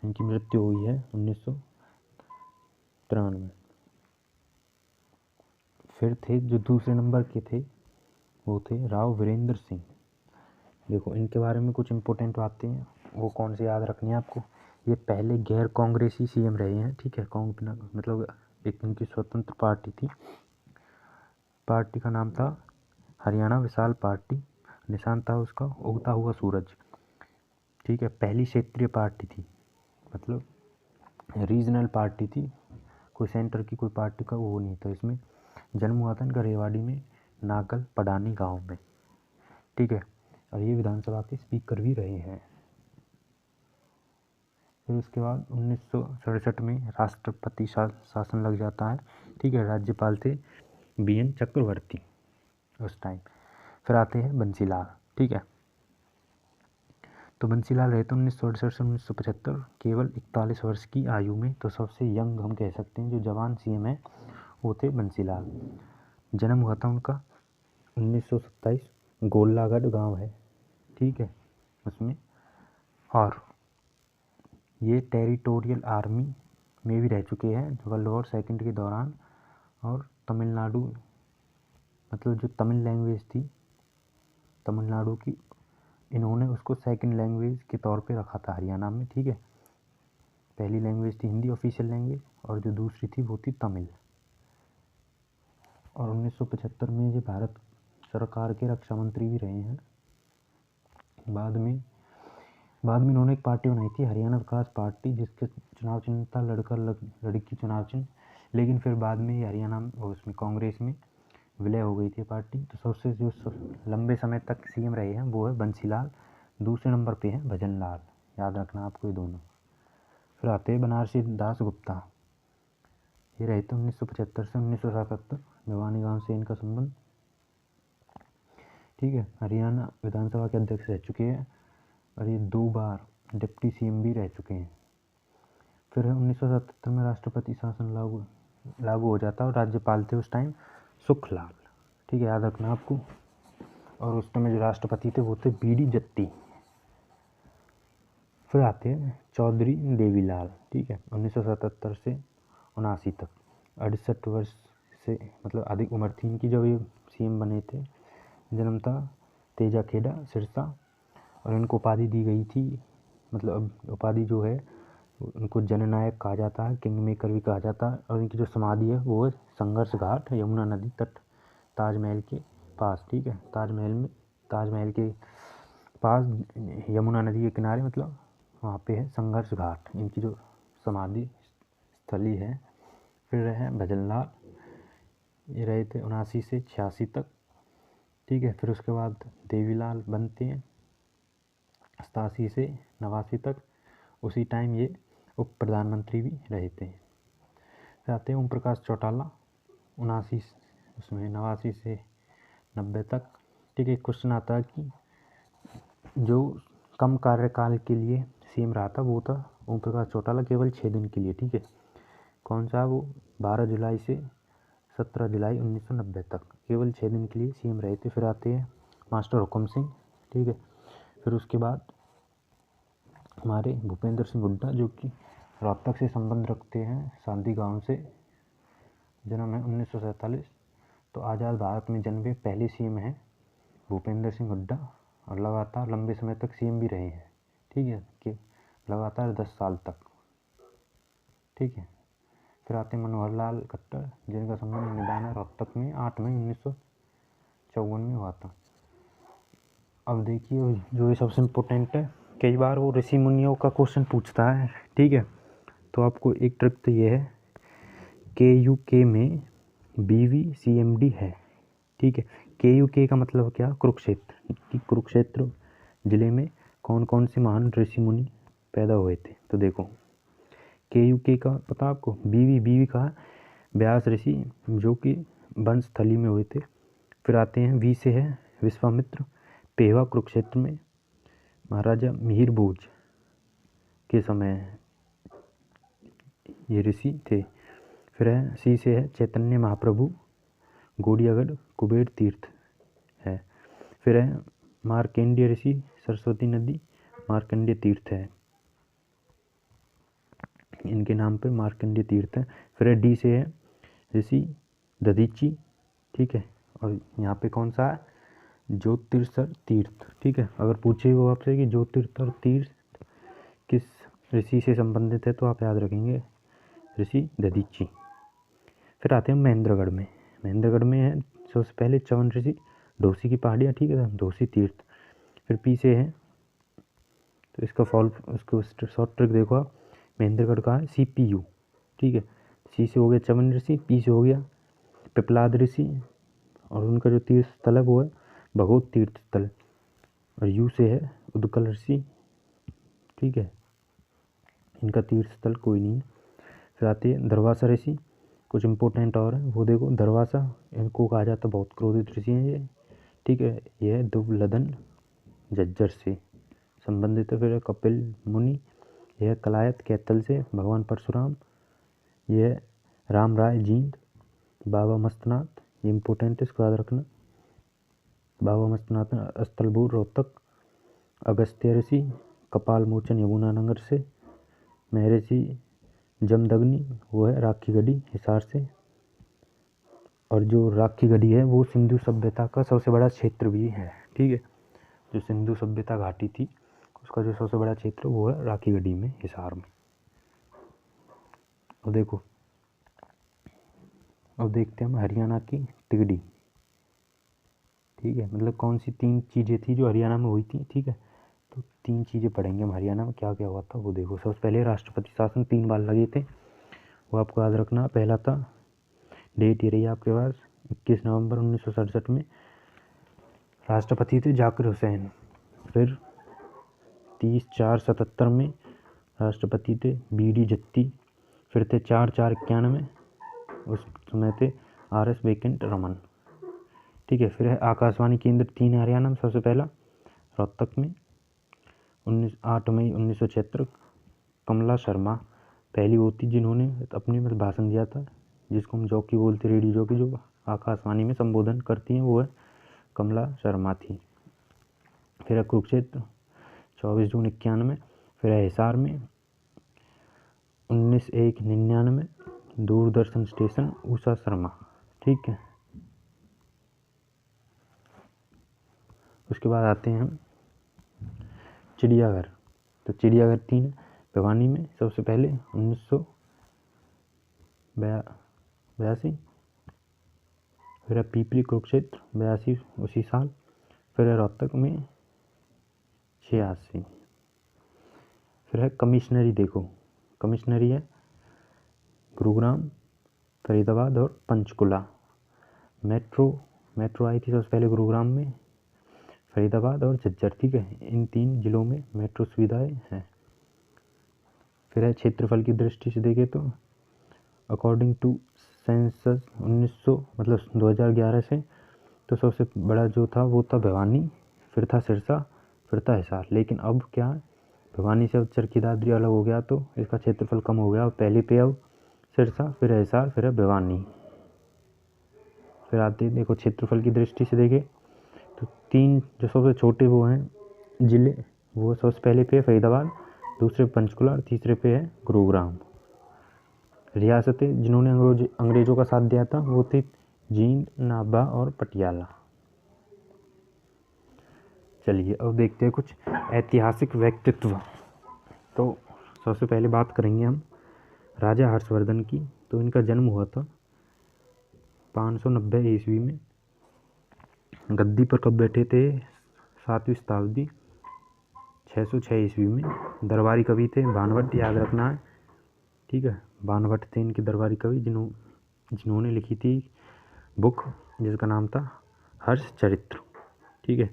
इनकी मृत्यु हुई है 1993। फिर थे जो दूसरे नंबर के थे वो थे राव वीरेंद्र सिंह। देखो इनके बारे में कुछ इंपॉर्टेंट बातें हैं, वो कौन सी याद रखनी है आपको। ये पहले गैर कांग्रेसी CM रहे हैं, ठीक है। मतलब एक इनकी स्वतंत्र पार्टी थी, पार्टी का नाम था हरियाणा विशाल पार्टी, निशान था उसका उगता हुआ सूरज, ठीक है। पहली क्षेत्रीय पार्टी थी, मतलब रीजनल पार्टी थी, कोई सेंटर की कोई पार्टी का वो नहीं था इसमें। जन्म हुआ था इनका रेवाड़ी में, नागल पडानी गांव में, ठीक है। और ये विधानसभा के स्पीकर भी रहे हैं। फिर उसके बाद 1967 में राष्ट्रपति शासन लग जाता है, ठीक है। राज्यपाल थे BN चक्रवर्ती उस टाइम। फिर आते हैं बंसीलाल, ठीक है। तो बंसीलाल रहे थे 1968 से 1975, केवल 41 वर्ष की आयु में। तो सबसे यंग हम कह सकते हैं, जो जवान CM है वो थे बंसीलाल। जन्म हुआ था उनका 1927, गोलागढ़ गांव है, ठीक है। उसमें, और ये टेरिटोरियल आर्मी में भी रह चुके हैं वर्ल्ड वॉर सेकंड के दौरान। और तमिलनाडु, मतलब जो तमिल लैंग्वेज थी तमिलनाडु की, इन्होंने उसको सेकंड लैंग्वेज के तौर पे रखा था हरियाणा में, ठीक है। पहली लैंग्वेज थी हिंदी ऑफिशियल लैंग्वेज, और जो दूसरी थी वो थी तमिल। और 1975 में ये भारत सरकार के रक्षा मंत्री भी रहे हैं। बाद में इन्होंने एक पार्टी बनाई थी हरियाणा विकास पार्टी, जिसके चुनाव चिन्ह था लड़की चुनाव चिन्ह। लेकिन फिर बाद में ये हरियाणा उसमें कांग्रेस में विलय हो गई थी पार्टी। तो सबसे जो लंबे समय तक सीएम रहे हैं वो है बंसीलाल, दूसरे नंबर पे है भजन लाल, याद रखना आपको ये दोनों। फिर आते हैं बनारसी दास गुप्ता, ये रहे थे 1975 से 1977, भिवानी गांव से इनका संबंध, ठीक है। हरियाणा विधानसभा के अध्यक्ष रह चुके हैं, और ये 2 बार डिप्टी सीएम भी रह चुके हैं। फिर 1977 में राष्ट्रपति शासन लागू हो जाता है, और राज्यपाल थे उस टाइम सुखलाल, ठीक है, याद रखना आपको। और उस टाइम जो राष्ट्रपति थे वो थे बीडी जत्ती। फिर आते हैं चौधरी देवीलाल, ठीक है, 1977 से 79 तक, 68 वर्ष से मतलब अधिक उम्र थी इनकी जब ये सीएम बने थे। जन्म था तेजाखेड़ा सिरसा, और इनको उपाधि दी गई थी, मतलब उपाधि जो है उनको जननायक कहा जाता है, किंग मेकर भी कहा जाता है। और इनकी जो समाधि है वो है संघर्ष घाट, यमुना नदी तट, ताजमहल के पास, ठीक है। ताजमहल के पास यमुना नदी के किनारे, मतलब वहाँ पे है संघर्ष घाट, इनकी जो समाधि स्थली है। फिर रहे भजनलाल, ये रहे थे 79 से 86 तक, ठीक है। फिर उसके बाद देवीलाल बनते हैं 87 से 89 तक, उसी टाइम ये उप प्रधानमंत्री भी रहे थे। फिर आते हैं ओम प्रकाश चौटाला, 79 उसमें 89 से 90 तक, ठीक है। क्वेश्चन आता है कि जो कम कार्यकाल के लिए सीएम रहा था वो था ओम प्रकाश चौटाला, केवल 6 दिन के लिए, ठीक है। कौन सा? वो 12 जुलाई से 17 जुलाई 1990 तक, केवल 6 दिन के लिए सीएम रहे थे। फिर आते हैं मास्टर हुकुम सिंह, ठीक है। फिर उसके बाद हमारे भूपेंद्र सिंह हुड्डा, जो कि रोहतक से संबंध रखते हैं, सांदी गांव से, जन्म है 1947। तो आज़ाद भारत में जन्मे पहले सीएम हैं भूपेंद्र सिंह हुड्डा, और लगातार लंबे समय तक सीएम भी रहे हैं, ठीक है, कि लगातार 10 साल तक, ठीक है। फिर आते हैं मनोहर लाल खट्टर, जिनका संबंध निदान है रोहतक में 8 मई 1954 में हुआ था। अब देखिए जो ये सबसे इम्पोर्टेंट है, कई बार वो ऋषि मुनियों का क्वेश्चन पूछता है, ठीक है। तो आपको एक ट्रिक तो ये है, KUK में BVCMD है, ठीक है। KUK का मतलब क्या? कुरुक्षेत्र, कि कुरुक्षेत्र जिले में कौन कौन से महान ऋषि मुनि पैदा हुए थे। तो देखो KUK का पता आपको, BV का व्यास ऋषि, जो कि वंशस्थली में हुए थे। फिर आते हैं V से है विश्वामित्र, पेवा कुरुक्षेत्र में महाराजा मिहिर भोज के समय ये ऋषि थे। फिर है C से है चैतन्य महाप्रभु, गोड़ियागढ़ कुबेर तीर्थ है। फिर है मार्कंडेय ऋषि, सरस्वती नदी मार्कंडेय तीर्थ है, इनके नाम पर मार्कंडेय तीर्थ है। फिर है D से है ऋषि दधीची, ठीक है। और यहाँ पे कौन सा है? ज्योतिर्सर तीर्थ, ठीक है। अगर पूछे वो आपसे कि ज्योतिर्सर तीर्थ किस ऋषि से संबंधित है, तो आप याद रखेंगे ऋषि दधीची। फिर आते हैं महेंद्रगढ़ में है सबसे पहले चवन ऋषि, ढोसी की पहाड़ियाँ, ठीक है, ढोसी तीर्थ। फिर P से है, तो इसका उसको शॉर्ट ट्रिक देखो आप, महेंद्रगढ़ का है CPU, ठीक है। C से हो गया चवन ऋषि, P से हो गया पिपलाद ऋषि, और उनका जो तीर्थ स्थल है वो है भगवत तीर्थ स्थल। और U से है उदकल ऋषि, ठीक है, इनका तीर्थ स्थल कोई नहीं है। फिर आती है धर्वासा ऋषि, कुछ इंपॉर्टेंट और है वो देखो। धर्वासा, इनको कहा जाता है बहुत क्रोधित ऋषि हैं ये, ठीक है। यह है दुर्लदन झज्जर से संबंधित है। फिर कपिल मुनि, यह कलायत कैथल से भगवान परशुराम। यह राम राय जींद, बाबा मस्तनाथ, ये इंपॉर्टेंट है, इसको याद रखना। बाबा मस्तनाथ स्थलपुर रोहतक। अगस्त्य ऋषि कपाल मोचन यमुनानगर से, महर्षि जमदग्नि वो है राखी गढ़ी हिसार से, और जो राखी गढ़ी है वो सिंधु सभ्यता का सबसे बड़ा क्षेत्र भी है। ठीक है, जो सिंधु सभ्यता घाटी थी उसका जो सबसे बड़ा क्षेत्र वो है राखी गढ़ी में, हिसार में। और देखो, अब देखते हैं हम हरियाणा की तिगड़ी। ठीक है, मतलब कौन सी 3 चीज़ें थी जो हरियाणा में हुई थी। ठीक है, तो 3 चीज़ें पढ़ेंगे हम हरियाणा में क्या क्या हुआ था वो देखो। सबसे पहले राष्ट्रपति शासन 3 बार लगे थे, वो आपको याद रखना। पहला था, डेट ये रही आपके पास, 21 नवंबर 1967 में राष्ट्रपति थे जाकिर हुसैन। फिर 30/4/77 में राष्ट्रपति थे BD जत्ती। फिर थे 4/4/91 में, उस समय थे RS वेकेंट रमन। ठीक है, फिर है आकाशवाणी केंद्र 3 हरियाणा में। सबसे पहला रोहतक में 8 मई 1976 कमला शर्मा पहली वो थी जिन्होंने अपने में भाषण दिया था, जिसको हम जॉकी बोलते, रेडियो जॉकी, जो आकाशवाणी में संबोधन करती हैं, वो है कमला शर्मा थी। फिर है कुरुक्षेत्र 24 जून 1991। फिर है हिसार में 19/1/99 दूरदर्शन स्टेशन उषा शर्मा। ठीक है, उसके बाद आते हैं हम चिड़ियाघर। तो चिड़ियाघर 3 भिवानी में सबसे पहले 1982। फिर है पीपली कुरुक्षेत्र 82 उसी साल। फिर है रोहतक में 86। फिर है कमिश्नरी। देखो, कमिश्नरी है गुरुग्राम, फरीदाबाद और पंचकुला। मेट्रो आई थी सबसे पहले गुरुग्राम में, फरीदाबाद और झज्जर। ठीक है, इन 3 जिलों में मेट्रो सुविधाएं हैं। फिर है क्षेत्रफल की दृष्टि से देखें तो अकॉर्डिंग टू सेंसस 1900 मतलब 2011 से, तो सबसे बड़ा जो था वो था भिवानी, फिर था सिरसा, फिर था हिसार। लेकिन अब क्या है, भिवानी से अब चरखी दादरी अलग हो गया तो इसका क्षेत्रफल कम हो गया। और पहले पे अब सिरसा, फिर है हिसार, फिर है भिवानी। फिर आते हैं, देखो क्षेत्रफल की दृष्टि से देखें तो 3 जो सबसे छोटे वो हैं जिले, वो सबसे पहले पे है फरीदाबाद, दूसरे पंचकुला और तीसरे पे है गुरुग्राम। रियासतें जिन्होंने अंग्रेज़ों का साथ दिया था वो थे जींद, नाभा और पटियाला। चलिए अब देखते हैं कुछ ऐतिहासिक व्यक्तित्व। तो सबसे पहले बात करेंगे हम राजा हर्षवर्धन की। तो इनका जन्म हुआ था 590 ईस्वी में। गद्दी पर कब बैठे थे, 7वीं शताब्दी 606 ईस्वी में। दरबारी कवि थे भानवट, याद रखना है। ठीक है, भानवट थे इनके दरबारी कवि जिन्होंने लिखी थी बुक जिसका नाम था हर्षचरित्र। ठीक है,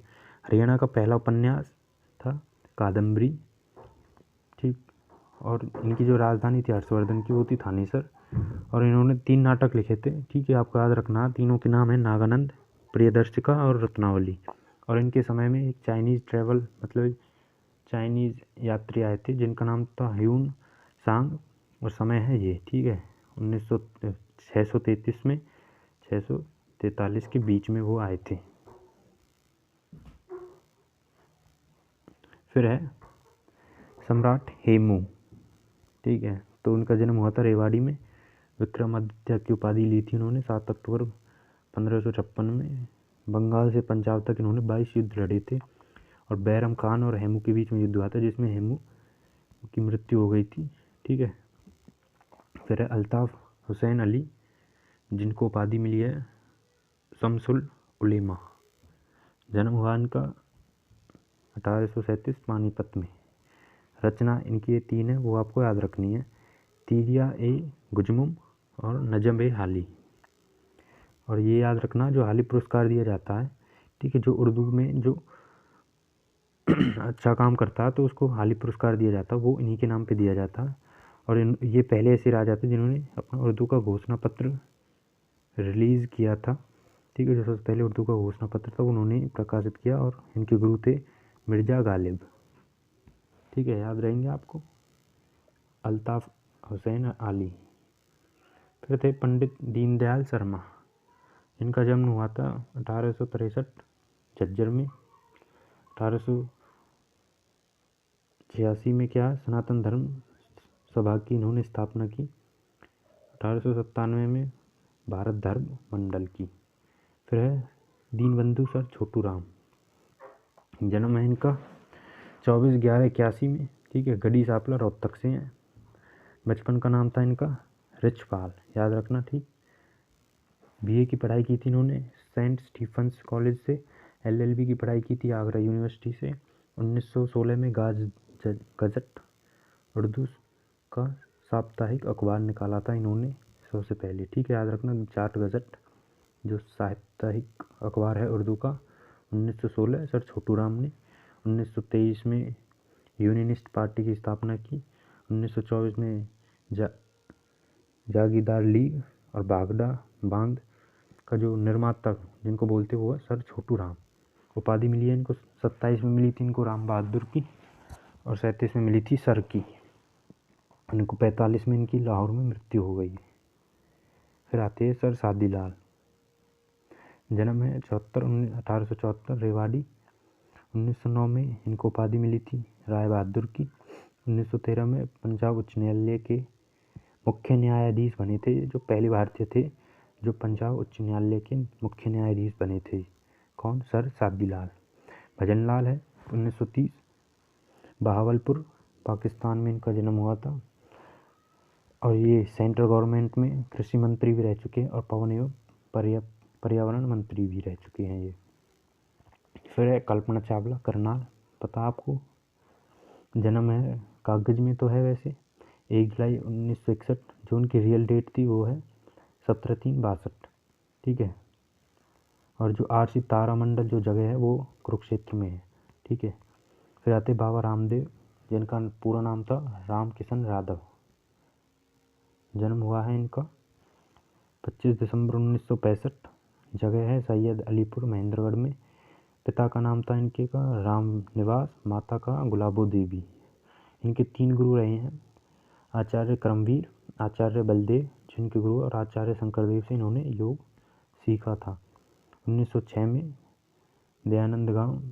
हरियाणा का पहला उपन्यास था कादम्बरी। ठीक, और इनकी जो राजधानी थी हर्षवर्धन की वो थी थानेसर। और इन्होंने 3 नाटक लिखे थे। ठीक है, आपको याद रखना, तीनों के नाम है नागानंद, प्रियदर्शिका और रत्नावली। और इनके समय में एक चाइनीज़ ट्रैवल मतलब चाइनीज़ यात्री आए थे जिनका नाम था ह्यून सांग, और समय है ये। ठीक है, 633 में 643 के बीच में वो आए थे। फिर है सम्राट हेमू। ठीक है, तो उनका जन्म हुआ था रेवाड़ी में। विक्रमादित्य की उपाधि ली थी उन्होंने 7 अक्टूबर 1556 में। बंगाल से पंजाब तक इन्होंने 22 युद्ध लड़े थे। और बैरम खान और हेमू के बीच में युद्ध हुआ था जिसमें हेमू की मृत्यु हो गई थी। ठीक है, फिर है अल्ताफ़ हुसैन अली जिनको उपाधि मिली है शम्सुल उलेमा। जन्म हुआ इनका 1837 पानीपत में। रचना इनकी ये 3 है, वो आपको याद रखनी है, तीरिया ए गुजमुम और नजम ए हाली। और ये याद रखना, जो हाली पुरस्कार दिया जाता है, ठीक है, जो उर्दू में जो अच्छा काम करता है तो उसको हाली पुरस्कार दिया जाता है, वो इन्हीं के नाम पे दिया जाता है। और ये पहले ऐसे राजा थे जिन्होंने अपना उर्दू का घोषणा पत्र रिलीज़ किया था। ठीक है, जो सबसे पहले उर्दू का घोषणा पत्र था उन्होंने प्रकाशित किया, और इनके गुरु थे मिर्ज़ा गालिब। ठीक है, याद रहेंगे आपको, अल्ताफ़ हुसैन अली। फिर थे पंडित दीनदयाल शर्मा। इनका जन्म हुआ था 1863 झज्जर में। 1800 1886 में क्या सनातन धर्म सभा की इन्होंने स्थापना की। 1897 में भारत धर्म मंडल की। फिर है दीनबंधु सर छोटू राम। जन्म है इनका 24/11/81 में, ठीक है। गढ़ी सापला रोहतक से हैं। बचपन का नाम था इनका रिचपाल, याद रखना, ठीक। बीए की पढ़ाई की थी इन्होंने सेंट स्टीफंस कॉलेज से। एलएलबी की पढ़ाई की थी आगरा यूनिवर्सिटी से। 1916 में गजट उर्दू का साप्ताहिक अखबार निकाला था इन्होंने सबसे पहले, ठीक है, याद रखना। जाट गजट जो साप्ताहिक अखबार है उर्दू का, 1916 सर छोटू राम ने। 1923 में यूनियनिस्ट पार्टी की स्थापना की। 1924 में जागीरदार लीग और बागड़ा बांध का जो निर्माता जिनको बोलते हुआ सर छोटू राम। उपाधि मिली है इनको 27 में मिली थी इनको राम बहादुर की, और 37 में मिली थी सर की। इनको 45 में इनकी लाहौर में मृत्यु हो गई। फिर आते हैं सर सादीलाल। जन्म है 1874 रेवाड़ी। 1909 में इनको उपाधि मिली थी राय बहादुर की। 1913 में पंजाब उच्च न्यायालय के मुख्य न्यायाधीश बने थे, जो पहले भारतीय थे जो पंजाब उच्च न्यायालय के मुख्य न्यायाधीश बने थे। कौन? सर सादीलाल। भजनलाल है 1930, बहावलपुर पाकिस्तान में इनका जन्म हुआ था, और ये सेंट्रल गवर्नमेंट में कृषि मंत्री भी रह चुके हैं और पवन एवं पर्यावरण मंत्री भी रह चुके हैं ये। फिर है कल्पना चावला करनाल, पता आपको। जन्म है कागज में तो है वैसे 1 जुलाई 1961, जो उनकी रियल डेट थी वो है 17/3/62, ठीक है। और जो आरसी तारामंडल जो जगह है वो कुरुक्षेत्र में है, ठीक है। फिर आते बाबा रामदेव, जिनका पूरा नाम था रामकिशन यादव। जन्म हुआ है इनका 25 दिसंबर 1965, जगह है सैयद अलीपुर महेंद्रगढ़ में। पिता का नाम था इनके का राम निवास, माता का गुलाबो देवी। इनके 3 गुरु रहे हैं, आचार्य करमवीर, आचार्य बलदेव जिनके गुरु, और आचार्य शंकरदेव से इन्होंने योग सीखा था। 1906 में दयानंद गांव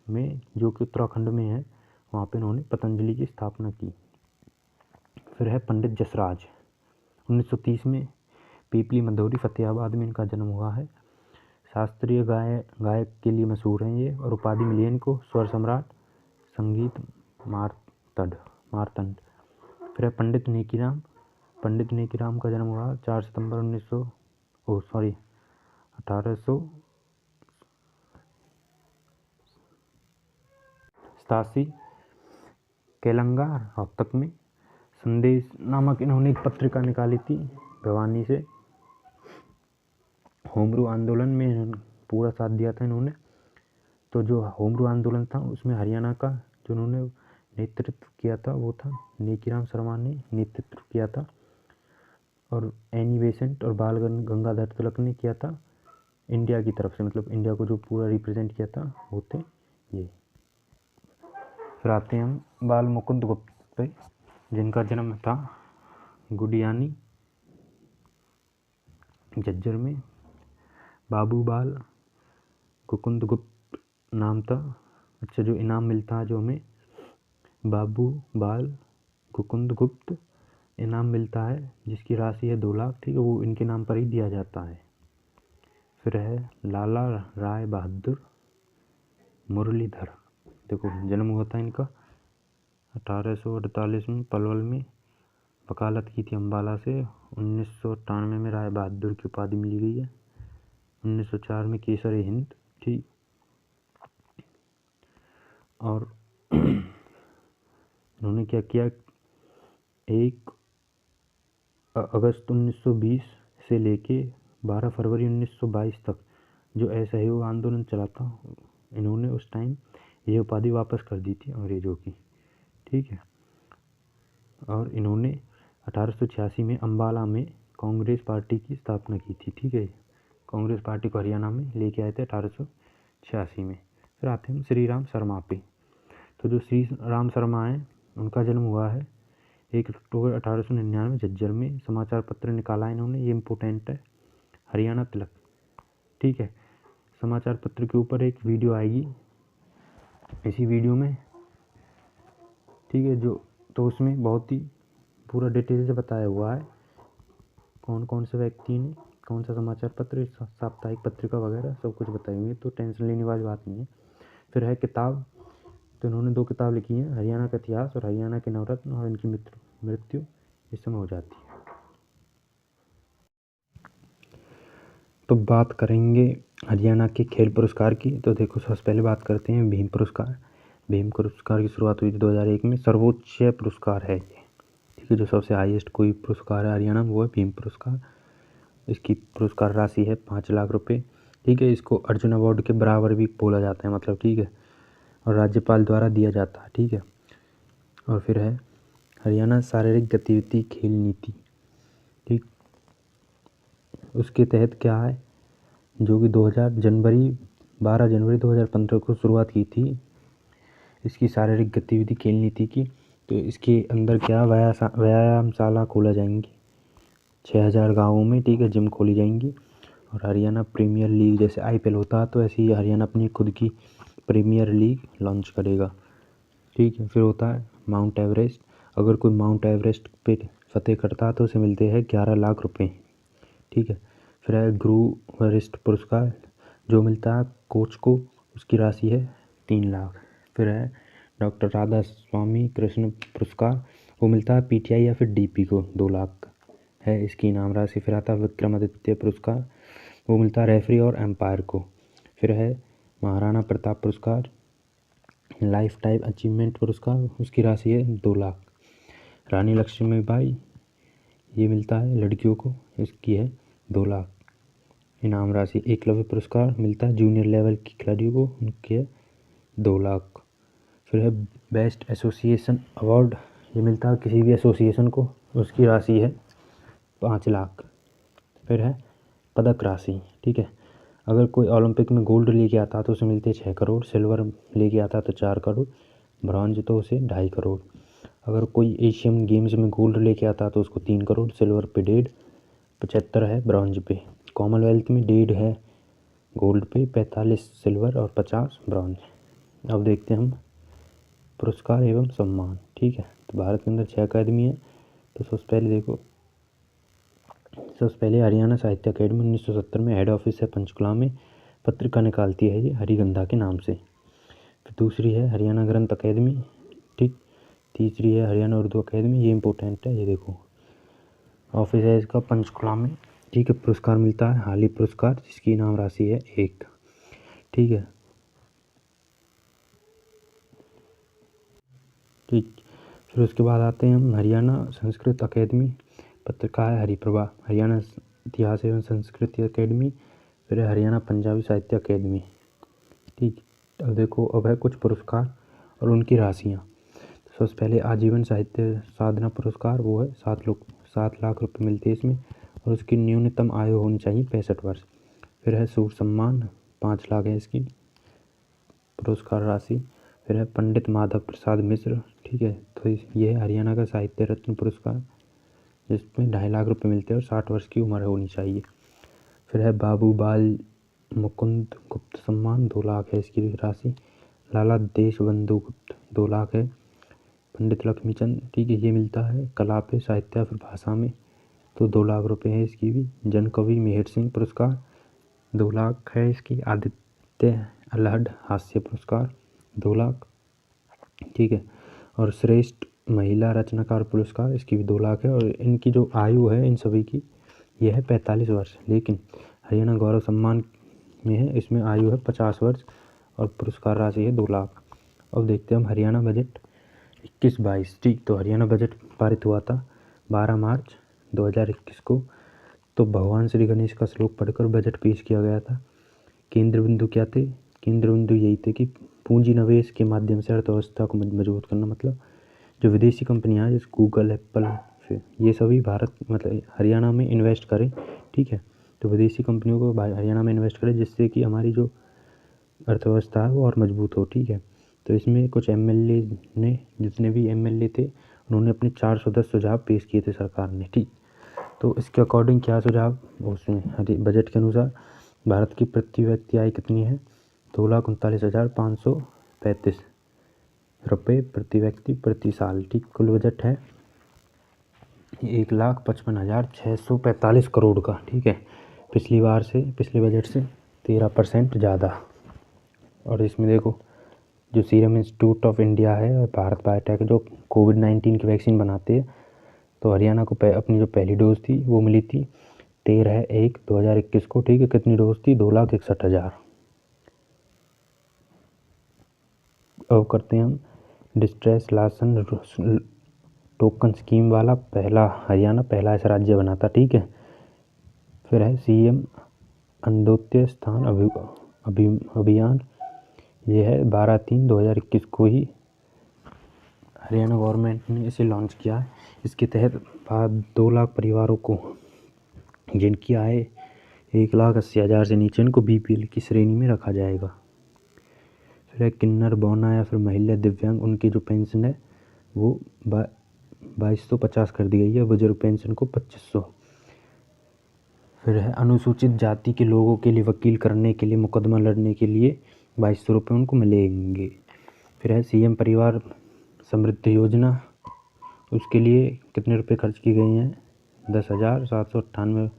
में, जो कि उत्तराखंड में है, वहाँ पे इन्होंने पतंजलि की स्थापना की। फिर है पंडित जसराज। 1930 में पीपली मधौरी फतेहाबाद में इनका जन्म हुआ है। शास्त्रीय गायक के लिए मशहूर हैं ये, और उपाधि मिली है इनको स्वर सम्राट, संगीत मार्तंड। फिर है पंडित नेकीराम। पंडित नेकीराम का जन्म हुआ 4 सितंबर 1887 केलंगा रोहतक में। संदेश नामक इन्होंने एक पत्रिका निकाली थी भिवानी से। होम रूल आंदोलन में पूरा साथ दिया था इन्होंने। तो जो होम रूल आंदोलन था उसमें हरियाणा का जो उन्होंने नेतृत्व किया था वो था नेकीराम शर्मा ने नेतृत्व किया था, और एनी बेसेंट और बाल गंगाधर तिलक ने किया था इंडिया की तरफ से, मतलब इंडिया को जो पूरा रिप्रेजेंट किया था वो थे ये। फिर आते हैं हम बाल मुकुंद गुप्त पे, जिनका जन्म था गुडियानी झज्जर में। बाबू बाल मुकुंद गुप्त नाम था। अच्छा, जो इनाम मिलता है जो हमें बाबू बाल मुकुंद गुप्त इनाम मिलता है, जिसकी राशि है 2 लाख, ठीक है, वो इनके नाम पर ही दिया जाता है। फिर है लाला राय बहादुर मुरलीधर। देखो जन्म हुआ था इनका 1848 में पलवल में, वकालत की थी अम्बाला से। 1998 में राय बहादुर की उपाधि मिली गई है। 1904 में केसर हिंद, ठीक। और उन्होंने क्या किया, 1 अगस्त 1920 से लेके 12 फरवरी 1922 तक जो असहयोग आंदोलन चला था, इन्होंने उस टाइम ये उपाधि वापस कर दी थी अंग्रेज़ों की, ठीक है। और इन्होंने 1886 में अम्बाला में कांग्रेस पार्टी की स्थापना की थी, ठीक है। कांग्रेस पार्टी को हरियाणा में लेके आए थे 1886 में। फिर आते हैं श्री राम शर्मा पे। तो जो श्री राम शर्मा हैं उनका जन्म हुआ है 1 अक्टूबर 1899 झज्जर में। समाचार पत्र निकाला है इन्होंने, ये इम्पोर्टेंट है, हरियाणा तिलक, ठीक है। समाचार पत्र के ऊपर एक वीडियो आएगी, इसी वीडियो में ठीक है। जो तो उसमें बहुत ही पूरा डिटेल से बताया हुआ है कौन कौन से व्यक्ति ने कौन सा समाचार पत्र, साप्ताहिक पत्रिका वगैरह सब कुछ बताई हुई है, तो टेंशन लेने वाली बात नहीं है। फिर है किताब, तो इन्होंने 2 किताब लिखी हैं, हरियाणा का इतिहास और हरियाणा के नवरत्न और इनकी मृत्यु इस समय हो जाती है। तो बात करेंगे हरियाणा के खेल पुरस्कार की। तो देखो सबसे पहले बात करते हैं भीम पुरस्कार। भीम पुरस्कार की शुरुआत हुई थी 2001 में। सर्वोच्च पुरस्कार है ये, ठीक है। जो सबसे हाईएस्ट कोई पुरस्कार है हरियाणा में वो है भीम पुरस्कार। इसकी पुरस्कार राशि है 5 लाख रुपए, ठीक है। इसको अर्जुन अवार्ड के बराबर भी बोला जाता है, मतलब, ठीक है। और राज्यपाल द्वारा दिया जाता है, ठीक है। और फिर है हरियाणा शारीरिक गतिविधि खेल नीति, ठीक। उसके तहत क्या है, जो कि 12 जनवरी 2015 को शुरुआत की थी इसकी शारीरिक गतिविधि खेल नीति की। तो इसके अंदर क्या व्यायामशाला खोला जाएंगी 6000 गाँवों में, ठीक है। जिम खोली जाएंगी। और हरियाणा प्रीमियर लीग, जैसे IPL होता है तो ऐसे ही हरियाणा अपनी खुद की प्रीमियर लीग लॉन्च करेगा, ठीक है। फिर होता है माउंट एवरेस्ट। अगर कोई माउंट एवरेस्ट पे फतेह करता है तो उसे मिलते हैं 11 लाख रुपए, ठीक है। फिर है गुरु वरिष्ठ पुरस्कार, जो मिलता है कोच को, उसकी राशि है 3 लाख। फिर है डॉक्टर राधा स्वामी कृष्ण पुरस्कार, वो मिलता है PTI या फिर DP को, 2 लाख है इसकी इनाम राशि। फिर आता है विक्रमादित्य पुरस्कार, वो मिलता है रेफरी और एम्पायर को। फिर है महाराणा प्रताप पुरस्कार, लाइफ टाइम अचीवमेंट पुरस्कार, उसकी राशि है 2 लाख। रानी लक्ष्मीबाई, ये मिलता है लड़कियों को, इसकी है 2 लाख इनाम राशि। एकलव्य पुरस्कार मिलता है जूनियर लेवल की खिलाड़ियों को, उनकी है 2 लाख। फिर है बेस्ट एसोसिएशन अवार्ड, ये मिलता है किसी भी एसोसिएशन को, उसकी राशि है 5 लाख। फिर है पदक राशि, ठीक है। अगर कोई ओलंपिक में गोल्ड लेके आता तो उसे मिलते 6 करोड़, सिल्वर लेके आता तो 4 करोड़, ब्रॉन्ज तो उसे 2.5 करोड़। अगर कोई एशियन गेम्स में गोल्ड लेके आता तो उसको 3 करोड़, सिल्वर पे 1.5, 75 है ब्रॉन्ज पे। कॉमनवेल्थ में 1.5 है गोल्ड पे, 45 सिल्वर और 50 ब्रॉन्ज। अब देखते हैं हम पुरस्कार एवं सम्मान, ठीक है। तो भारत के अंदर 6 अकादमी है। तो सबसे पहले देखो, सबसे पहले हरियाणा साहित्य अकेडमी 1970 में हेड ऑफिस है पंचकुला में, पत्रिका निकालती है ये हरिगंधा के नाम से। फिर दूसरी है हरियाणा ग्रंथ अकेदमी, ठीक। तीसरी है हरियाणा उर्दू अकेदमी, ये इंपॉर्टेंट है, ये देखो ऑफिस है इसका पंचकुला में, ठीक है। पुरस्कार मिलता है हाली पुरस्कार, जिसकी इनाम राशि है 1, ठीक है, ठीक। फिर उसके बाद आते हैं हम हरियाणा संस्कृत अकेदमी, पत्रिका है हरिप्रभा। हरियाणा इतिहास एवं संस्कृति अकेडमी, फिर है हरियाणा पंजाबी साहित्य अकेदमी, ठीक। अब देखो, अब है कुछ पुरस्कार और उनकी राशियाँ। तो सबसे पहले आजीवन साहित्य साधना पुरस्कार, वो है 7 लाख रुपए मिलते हैं इसमें, और उसकी न्यूनतम आयु होनी चाहिए 65 वर्ष। फिर है सूर सम्मान, 5 लाख है इसकी पुरस्कार राशि। फिर है पंडित माधव प्रसाद मिश्र, ठीक है। तो ये है हरियाणा का साहित्य रत्न पुरस्कार, जिसमें 2.5 लाख रुपए मिलते हैं और 60 वर्ष की उम्र होनी चाहिए। फिर है बाबू बाल मुकुंद गुप्त सम्मान, 2 लाख है इसकी राशि। लाला देशबंधु गुप्त, 2 लाख है। पंडित लक्ष्मीचंद, ठीक है, ये मिलता है कला पे, साहित्य फिर भाषा में, तो 2 लाख रुपए है इसकी भी। जन कवि मेहर सिंह पुरस्कार, 2 लाख है इसकी। आदित्य अल्हड हास्य पुरस्कार, 2 लाख, ठीक है। और श्रेष्ठ महिला रचनाकार पुरस्कार, इसकी भी 2 लाख है। और इनकी जो आयु है इन सभी की, यह है 45 वर्ष, लेकिन हरियाणा गौरव सम्मान में है, इसमें आयु है 50 वर्ष और पुरस्कार राशि है 2 लाख। अब देखते हैं हम हरियाणा बजट 21-22, ठीक। तो हरियाणा बजट पारित हुआ था 12 मार्च 2021 को। तो भगवान श्री गणेश का श्लोक पढ़कर बजट पेश किया गया था। केंद्र बिंदु क्या थे? केंद्र बिंदु यही थे कि पूंजी निवेश के माध्यम से अर्थव्यवस्था को मजबूत करना, मतलब जो विदेशी कंपनियां हैं जैसे गूगल, एप्पल, फिर ये सभी भारत मतलब हरियाणा में इन्वेस्ट करें, ठीक है। तो विदेशी कंपनियों को हरियाणा में इन्वेस्ट करें, जिससे कि हमारी जो अर्थव्यवस्था है वो और मजबूत हो, ठीक है। तो इसमें कुछ MLA ने, जितने भी MLA थे, उन्होंने अपने 410 सुझाव पेश किए थे सरकार ने, ठीक। तो इसके अकॉर्डिंग क्या सुझाव, उसमें बजट के अनुसार भारत की प्रति व्यक्ति आय कितनी है? 2,39,535, रुपये प्रति व्यक्ति प्रति साल। ठीक, कुल बजट है 1,55,645 करोड़ का। ठीक है, पिछली बजट से 13% ज़्यादा। और इसमें देखो जो सीरम इंस्टीट्यूट ऑफ इंडिया है और भारत बायोटेक जो कोविड-19 की वैक्सीन बनाते हैं, तो हरियाणा को अपनी जो पहली डोज थी वो मिली थी 13/1/2021 को। ठीक है, कितनी डोज थी? 2,61,000। अब करते हैं हम डिस्ट्रेस राशन टोकन स्कीम वाला हरियाणा पहला ऐसा राज्य बना था। ठीक है, फिर है सीएम अंत्योदय स्थान अभियान, ये है 12/3/2021 को ही हरियाणा गवर्नमेंट ने इसे लॉन्च किया है। इसके तहत 2 लाख परिवारों को जिनकी आय 1,80,000 से नीचे, इनको बीपीएल की श्रेणी में रखा जाएगा। फिर है किन्नर बौना या फिर महिला दिव्यांग, उनकी जो पेंशन है वो 2,250 कर दी गई है, बुजुर्ग पेंशन को 2,500। फिर है अनुसूचित जाति के लोगों के लिए वकील करने के लिए, मुकदमा लड़ने के लिए 2,200 रुपये उनको मिलेंगे। फिर है सीएम परिवार समृद्धि योजना, उसके लिए कितने रुपए खर्च किए गए हैं? 10,798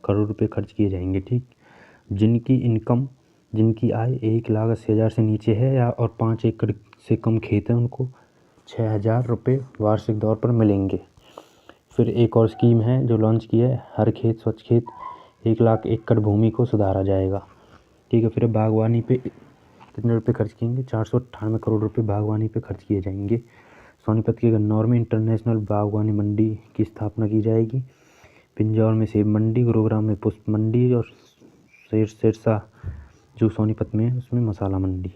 करोड़ रुपए खर्च किए जाएंगे। ठीक, जिनकी आय 1,80,000 से नीचे है या और 5 एकड़ से कम खेत है, उनको 6,000 रुपये वार्षिक तौर पर मिलेंगे। फिर एक और स्कीम है जो लॉन्च की है, हर खेत स्वच्छ खेत, 1,00,000 एकड़ भूमि को सुधारा जाएगा। ठीक है, फिर बागवानी पे कितने रुपए खर्च किएंगे? 498 करोड़ रुपए बागवानी पे खर्च किए जाएंगे। सोनीपत के गन्नौर में इंटरनेशनल बागवानी मंडी की स्थापना की जाएगी। पिंजौर में सेब मंडी, गुरुग्राम में पुष्प मंडी और सिरसा जो सोनीपत में है उसमें मसाला मंडी।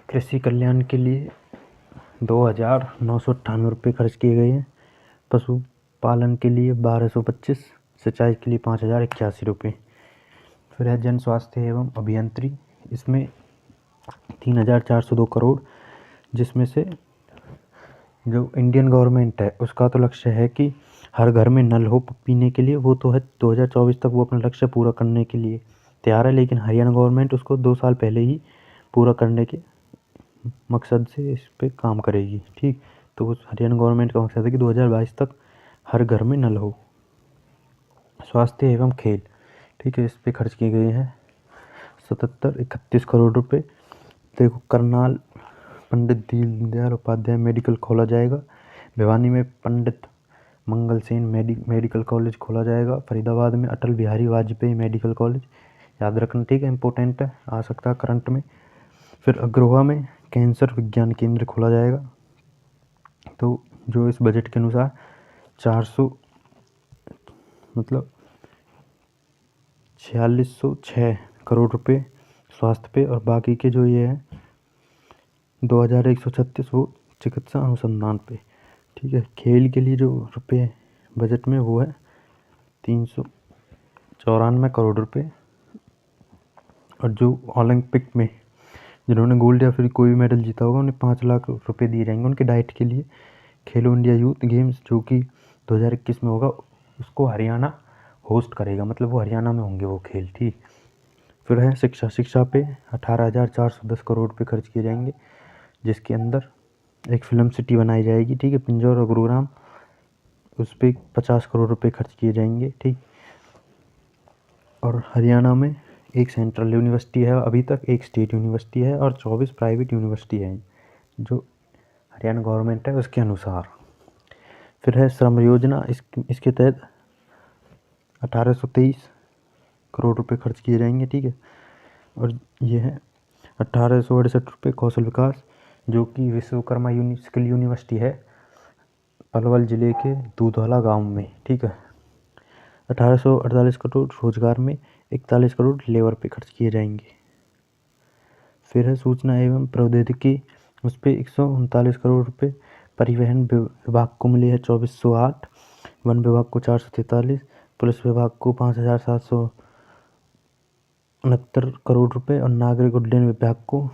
कृषि कल्याण के लिए 2,998 रुपये खर्च किए गए हैं। पशुपालन के लिए 1,225, सिंचाई के लिए 5,081 रुपये। फिर है जन स्वास्थ्य एवं अभियंत्रण, इसमें 3,402 करोड़, जिसमें से जो इंडियन गवर्नमेंट है उसका तो लक्ष्य है कि हर घर में नल हो पीने के लिए, वो तो है 2024 तक वो अपना लक्ष्य पूरा करने के लिए तैयार है, लेकिन हरियाणा गवर्नमेंट उसको 2 साल पहले ही पूरा करने के मकसद से इस पे काम करेगी। ठीक, तो उस हरियाणा गवर्नमेंट का मकसद है कि 2022 तक हर घर में नल हो। स्वास्थ्य एवं खेल, ठीक है, इस पे खर्च किए गए हैं 31 करोड़ रुपए। देखो, करनाल पंडित दीनदयाल उपाध्याय मेडिकल खोला जाएगा, भिवानी में पंडित मंगल सेन मेडिकल कॉलेज खोला जाएगा, फरीदाबाद में अटल बिहारी वाजपेयी मेडिकल कॉलेज, याद रखना, ठीक है, इंपॉर्टेंट है, आ सकता है करंट में। फिर अग्रोहा में कैंसर विज्ञान केंद्र खोला जाएगा। तो जो इस बजट के अनुसार 406 करोड़ रुपए स्वास्थ्य पे, और बाकी के जो ये है 2,136 वो चिकित्सा अनुसंधान पे। ठीक है, खेल के लिए जो रुपए बजट में वो है 394 करोड़ रुपए। और जो ओलंपिक में जिन्होंने गोल्ड या फिर कोई भी मेडल जीता होगा उन्हें 5 लाख रुपए दिए जाएंगे उनके डाइट के लिए। खेलो इंडिया यूथ गेम्स जो कि 2021 में होगा, उसको हरियाणा होस्ट करेगा, मतलब वो हरियाणा में होंगे वो खेल। ठीक, फिर है शिक्षा पे 18,410 करोड़ रुपये खर्च किए जाएंगे, जिसके अंदर एक फिल्म सिटी बनाई जाएगी। ठीक है, पिंजौर और गुरुग्राम, उस पर 50 करोड़ रुपए खर्च किए जाएंगे। ठीक, और हरियाणा में एक सेंट्रल यूनिवर्सिटी है अभी तक, एक स्टेट यूनिवर्सिटी है और 24 प्राइवेट यूनिवर्सिटी है जो हरियाणा गवर्नमेंट है उसके अनुसार। फिर है श्रम योजना, इसके तहत 1,823 करोड़ रुपए खर्च किए जाएंगे। ठीक है, और ये है 1,868 रुपये कौशल विकास, जो कि विश्वकर्मा स्किल यूनिवर्सिटी है पलवल जिले के दूधवाला गांव में। ठीक है, 1,848 करोड़ रोजगार में, 41 करोड़ लेबर पे खर्च किए जाएंगे। फिर है सूचना एवं प्रौद्योगिकी, उस पर 139 करोड़ रुपए, परिवहन विभाग को मिले हैं 2,408, वन विभाग को 443, पुलिस विभाग को 5,769 करोड़ रुपए और नागरिक उड्डयन विभाग को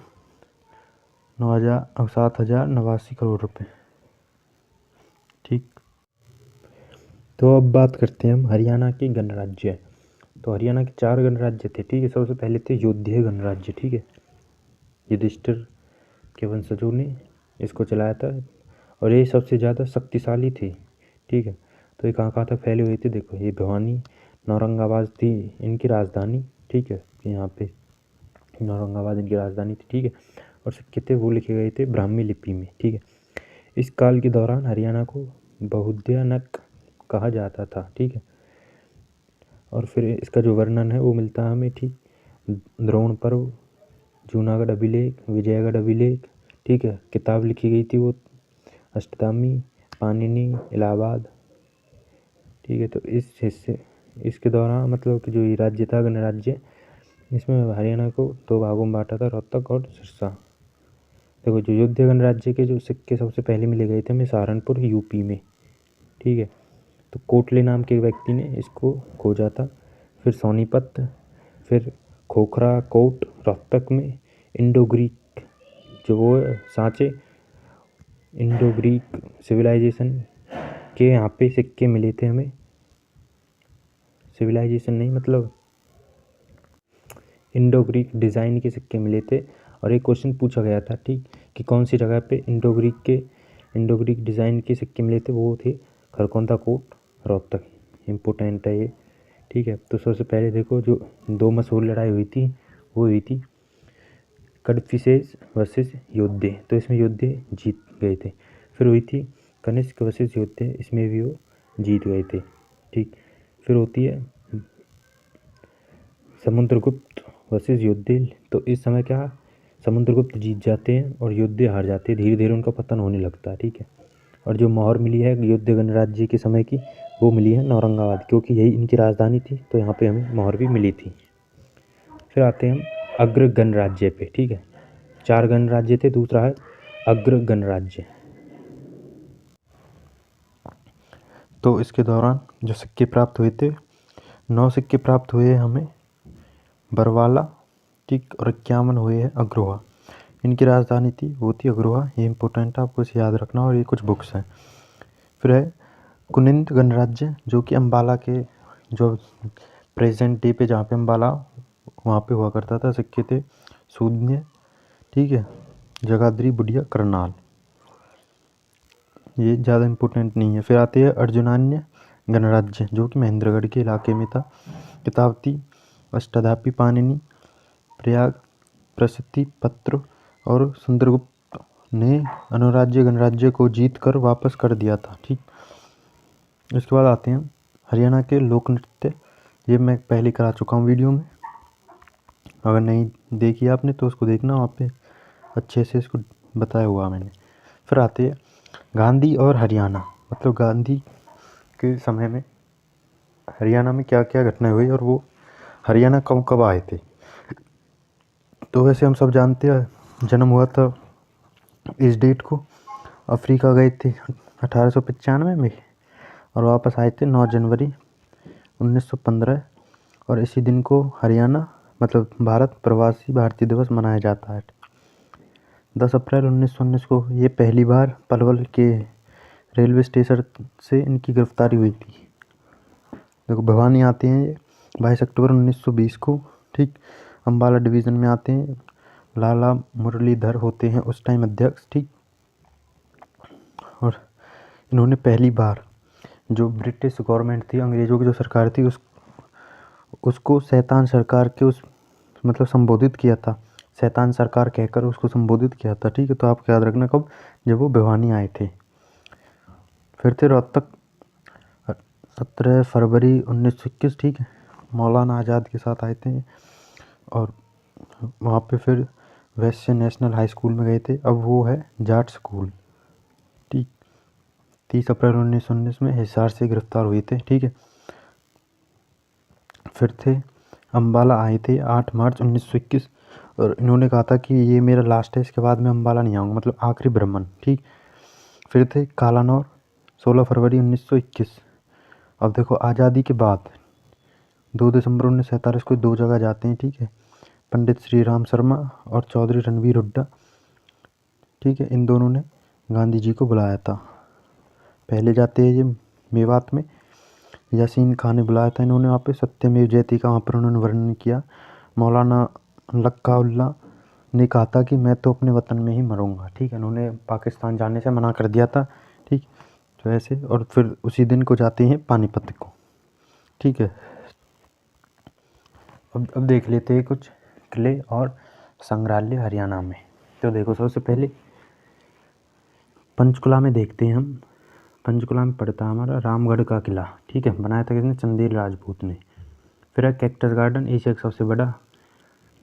7,089 करोड़ रुपए। ठीक, तो अब बात करते हैं हम हरियाणा के गणराज्य। तो हरियाणा के 4 गणराज्य थे। ठीक है, सबसे पहले थे योध्या गणराज्य। ठीक है, युधिष्ठिर के वंशजों ने इसको चलाया था और ये सबसे ज़्यादा शक्तिशाली थे। ठीक है, तो ये कहाँ तक फैले हुए थे, देखो ये भिवानी औरंगाबाद थी इनकी राजधानी। ठीक है, यहाँ पे औरंगाबाद इनकी राजधानी थी। ठीक है, और सिक्के थे वो लिखे गए थे ब्राह्मी लिपि में। ठीक है, इस काल के दौरान हरियाणा को बहुद्यानक कहा जाता था। ठीक है, और फिर इसका जो वर्णन है वो मिलता है हमें। ठीक, द्रोण पर्व, जूनागढ़ अभिलेख, विजयगढ़ अभिलेख। ठीक है, किताब लिखी गई थी वो अष्टगामी, पाणिनि, इलाहाबाद। ठीक है, तो इस हिस्से इसके दौरान मतलब कि जो ये राज्य था गणराज्य, इसमें हरियाणा को दो भागों में बांटा था, रोहतक और सिरसा। देखो जो युद्ध गणराज्य के जो सिक्के सबसे पहले मिले गए थे हमें सहारनपुर यूपी में। ठीक है, तो कोटले नाम के व्यक्ति ने इसको खोजा था। फिर सोनीपत, फिर खोखरा कोट रोहतक में इंडो ग्रीक जो वो सांचे इंडो ग्रीक सिविलाइजेशन के यहाँ पे सिक्के मिले थे हमें। सिविलाइजेशन नहीं मतलब इंडो ग्रीक डिज़ाइन के सिक्के मिले थे। और एक क्वेश्चन पूछा गया था, ठीक, कि कौन सी जगह पे इंडो ग्रीक डिज़ाइन के सिक्के मिले थे, वो थे खरगोंदा कोट रोहतक। इम्पोर्टेंट है ये। ठीक है, तो सबसे पहले देखो जो दो मशहूर लड़ाई हुई थी वो हुई थी कड़फिसेस वर्सेस योद्धे, तो इसमें योद्धे जीत गए थे। फिर हुई थी कनिष्क वर्सेस योद्धे, इसमें भी वो जीत गए थे। ठीक, फिर होती है समुद्रगुप्त वर्सेस योद्धे, तो इस समय क्या समुद्रगुप्त जीत जाते हैं और योद्धे हार जाते हैं, धीरे धीरे उनका पतन होने लगता है। ठीक है, और जो मोहर मिली है युद्ध गणराज्य के समय की वो मिली है औरंगाबाद, क्योंकि यही इनकी राजधानी थी, तो यहाँ पे हमें मोहर भी मिली थी। फिर आते हैं हम अग्र गणराज्य पे। ठीक है, 4 गणराज्य थे, दूसरा है अग्र गणराज्य। तो इसके दौरान जो सिक्के प्राप्त हुए थे 9 सिक्के प्राप्त हुए हमें बरवाला। ठीक, और 51 हुए हैं अग्रोहा। इनकी राजधानी थी वो थी अग्रोहा। ये इंपॉर्टेंट है, आपको इसे याद रखना, और ये कुछ बुक्स हैं। फिर है कुनिंद गणराज्य जो कि अम्बाला के जो प्रेजेंट डे पे जहाँ पे अम्बाला वहाँ पे हुआ करता था। सिक्के थे शून्य। ठीक है, जगाधरी, बुढ़िया, करनाल। ये ज़्यादा इम्पोर्टेंट नहीं है। फिर आते हैं अर्जुनान्य गणराज्य जो कि महेंद्रगढ़ के इलाके में था। किताब थी अष्टाधापी पाणिनि, प्रयाग प्रसिद्धि पत्र, और सुंदरगुप्त ने अनुराज्य गणराज्य को जीत कर वापस कर दिया था। ठीक, इसके बाद आते हैं हरियाणा के लोक नृत्य। ये मैं पहले करा चुका हूँ वीडियो में, अगर नहीं देखी आपने तो उसको देखना, वहाँ पे अच्छे से इसको बताया हुआ मैंने। फिर आते हैं गांधी और हरियाणा, मतलब गांधी के समय में हरियाणा में क्या क्या घटनाएं हुई और वो हरियाणा कब कब आए थे। तो वैसे हम सब जानते हैं जन्म हुआ था इस डेट को, अफ्रीका गए थे 1895 में और वापस आए थे 9 जनवरी 1915। और इसी दिन को हरियाणा मतलब भारत प्रवासी भारतीय दिवस मनाया जाता है। 10 अप्रैल 1919 को ये पहली बार पलवल के रेलवे स्टेशन से इनकी गिरफ्तारी हुई थी। देखो भवानी आते हैं ये 22 अक्टूबर 1920 को। ठीक, अम्बाला डिवीज़न में आते हैं, लाला मुरलीधर होते हैं उस टाइम अध्यक्ष। ठीक, और इन्होंने पहली बार जो ब्रिटिश गवर्नमेंट थी, अंग्रेज़ों की जो सरकार थी, उसको शैतान सरकार के उस मतलब संबोधित किया था, शैतान सरकार कहकर उसको संबोधित किया था। ठीक है, तो आप याद रखना कब, जब वो भिवानी आए थे। फिर थे रोहतक 17 फरवरी 1921। ठीक है, मौलाना आज़ाद के साथ आए थे और वहाँ पे फिर वैश्य नेशनल हाई स्कूल में गए थे, अब वो है जाट स्कूल। ठीक, 30 अप्रैल 1919 में हिसार से गिरफ्तार हुए थे। ठीक है, फिर थे अम्बाला आए थे 8 मार्च 1921 और इन्होंने कहा था कि ये मेरा लास्ट है, इसके बाद मैं अम्बाला नहीं आऊँगा, मतलब आखिरी भ्रमण। ठीक, फिर थे कालानौर 16 फरवरी 1921। अब देखो आज़ादी के बाद 2 दिसंबर 1947 को 2 जगह जाते हैं। ठीक है, पंडित श्री राम शर्मा और चौधरी रणवीर हुड्डा। ठीक है, इन दोनों ने गांधी जी को बुलाया था। पहले जाते हैं ये मेवात में, यासीन खान ने बुलाया था इन्होंने, वहाँ पे सत्यमेव जयते का वहाँ पर उन्होंने वर्णन किया। मौलाना लक्काउल्ला ने कहा था कि मैं तो अपने वतन में ही मरूंगा, ठीक है। उन्होंने पाकिस्तान जाने से मना कर दिया था, ठीक। तो ऐसे, और फिर उसी दिन को जाते हैं पानीपत को, ठीक है। अब देख लेते हैं कुछ किले और संग्रहालय हरियाणा में। तो देखो, सबसे पहले पंचकुला में देखते हैं हम। पंचकुला में पड़ता है हमारा रामगढ़ का किला, ठीक है। बनाया था किसने? चंदेल राजपूत ने। फिर है कैक्टस गार्डन, एशिया का सबसे बड़ा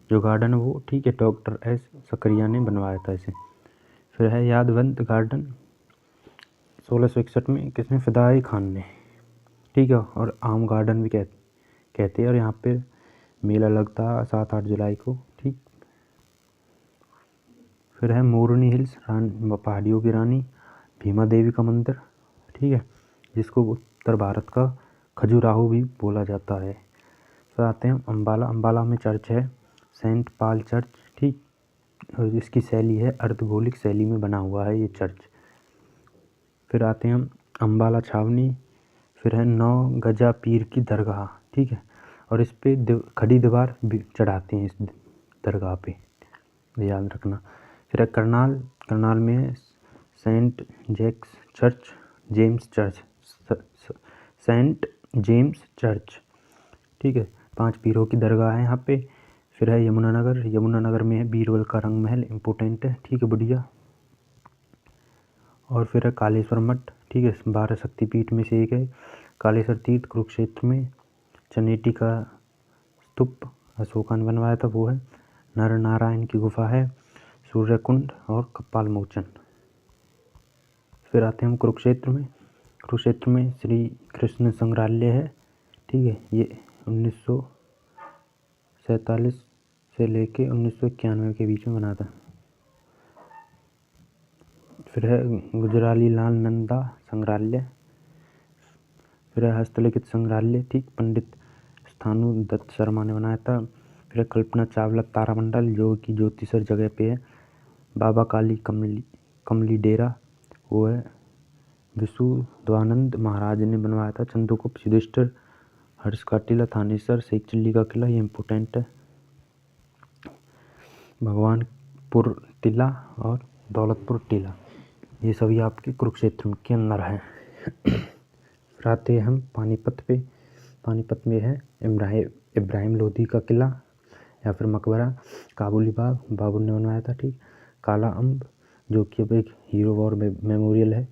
जो गार्डन है वो, ठीक है, डॉक्टर एस सकरिया ने बनवाया था इसे। फिर है यादवंत गार्डन, 1661 में किसने? फिदाई खान ने, ठीक है। और आम गार्डन भी कहते हैं। और यहाँ पे मेला लगता है 7-8 जुलाई को, ठीक। फिर है मोरनी हिल्स, पहाड़ियों की रानी भीमा देवी का मंदिर, ठीक है, जिसको उत्तर भारत का खजुराहो भी बोला जाता है। फिर आते हैं अम्बाला। अम्बाला में चर्च है सेंट पॉल चर्च, ठीक। और जिसकी शैली है अर्धगोलिक शैली में बना हुआ है ये चर्च। फिर आते हैं हम अम्बाला छावनी। फिर है 9 गजा पीर की दरगाह, ठीक है। और इस पे खड़ी दीवार भी चढ़ाते हैं इस दरगाह पे, याद रखना। फिर है करनाल। करनाल में है saint Jacks church, James church, saint James church, ठीक है। 5 पीरों की दरगाह है यहाँ पे। फिर है यमुनानगर। यमुनानगर में है बीरबल का रंग महल, इम्पोर्टेंट है, ठीक है, बढ़िया। और फिर है कालेश्वर मठ, ठीक है, 12 शक्तिपीठ में से एक है। कालेश्वर तीर्थ कुरुक्षेत्र में। चनेटी का स्तूप अशोका ने बनवाया था, वो है। नर नारायण की गुफा है। सूर्यकुंड और कपाल मोचन। फिर आते हैं हम कुरुक्षेत्र में। कुरुक्षेत्र में श्री कृष्ण संग्रहालय है, ठीक है। ये 1947 से लेके 1991 के बीच में बना था। फिर है गुजराली लाल नंदा संग्रहालय। फिर है हस्तलिखित संग्रहालय, ठीक, पंडित स्थानु दत्त शर्मा ने बनाया था। फिर है कल्पना चावला तारामंडल, जो कि ज्योतिषर जगह पे है। बाबा काली कमली डेरा, वो है विशुद्धानंद महाराज ने बनवाया था। चंद्रगुप्त युधिष्ठिर, हर्ष का टीला थानेसर, शेख चिल्ली का किला, ये इम्पोर्टेंट है। भगवानपुर टीला और दौलतपुर टीला, ये सभी आपके कुरुक्षेत्र के अंदर हैं। फिर आते हैं हम पानीपत पे। पानीपत में है इब्राहिम लोधी का किला या फिर मकबरा। काबुली बाग, बाबर ने बनवाया था, ठीक। काला अम्ब, जो कि अब एक हीरो वॉर मेमोरियल है,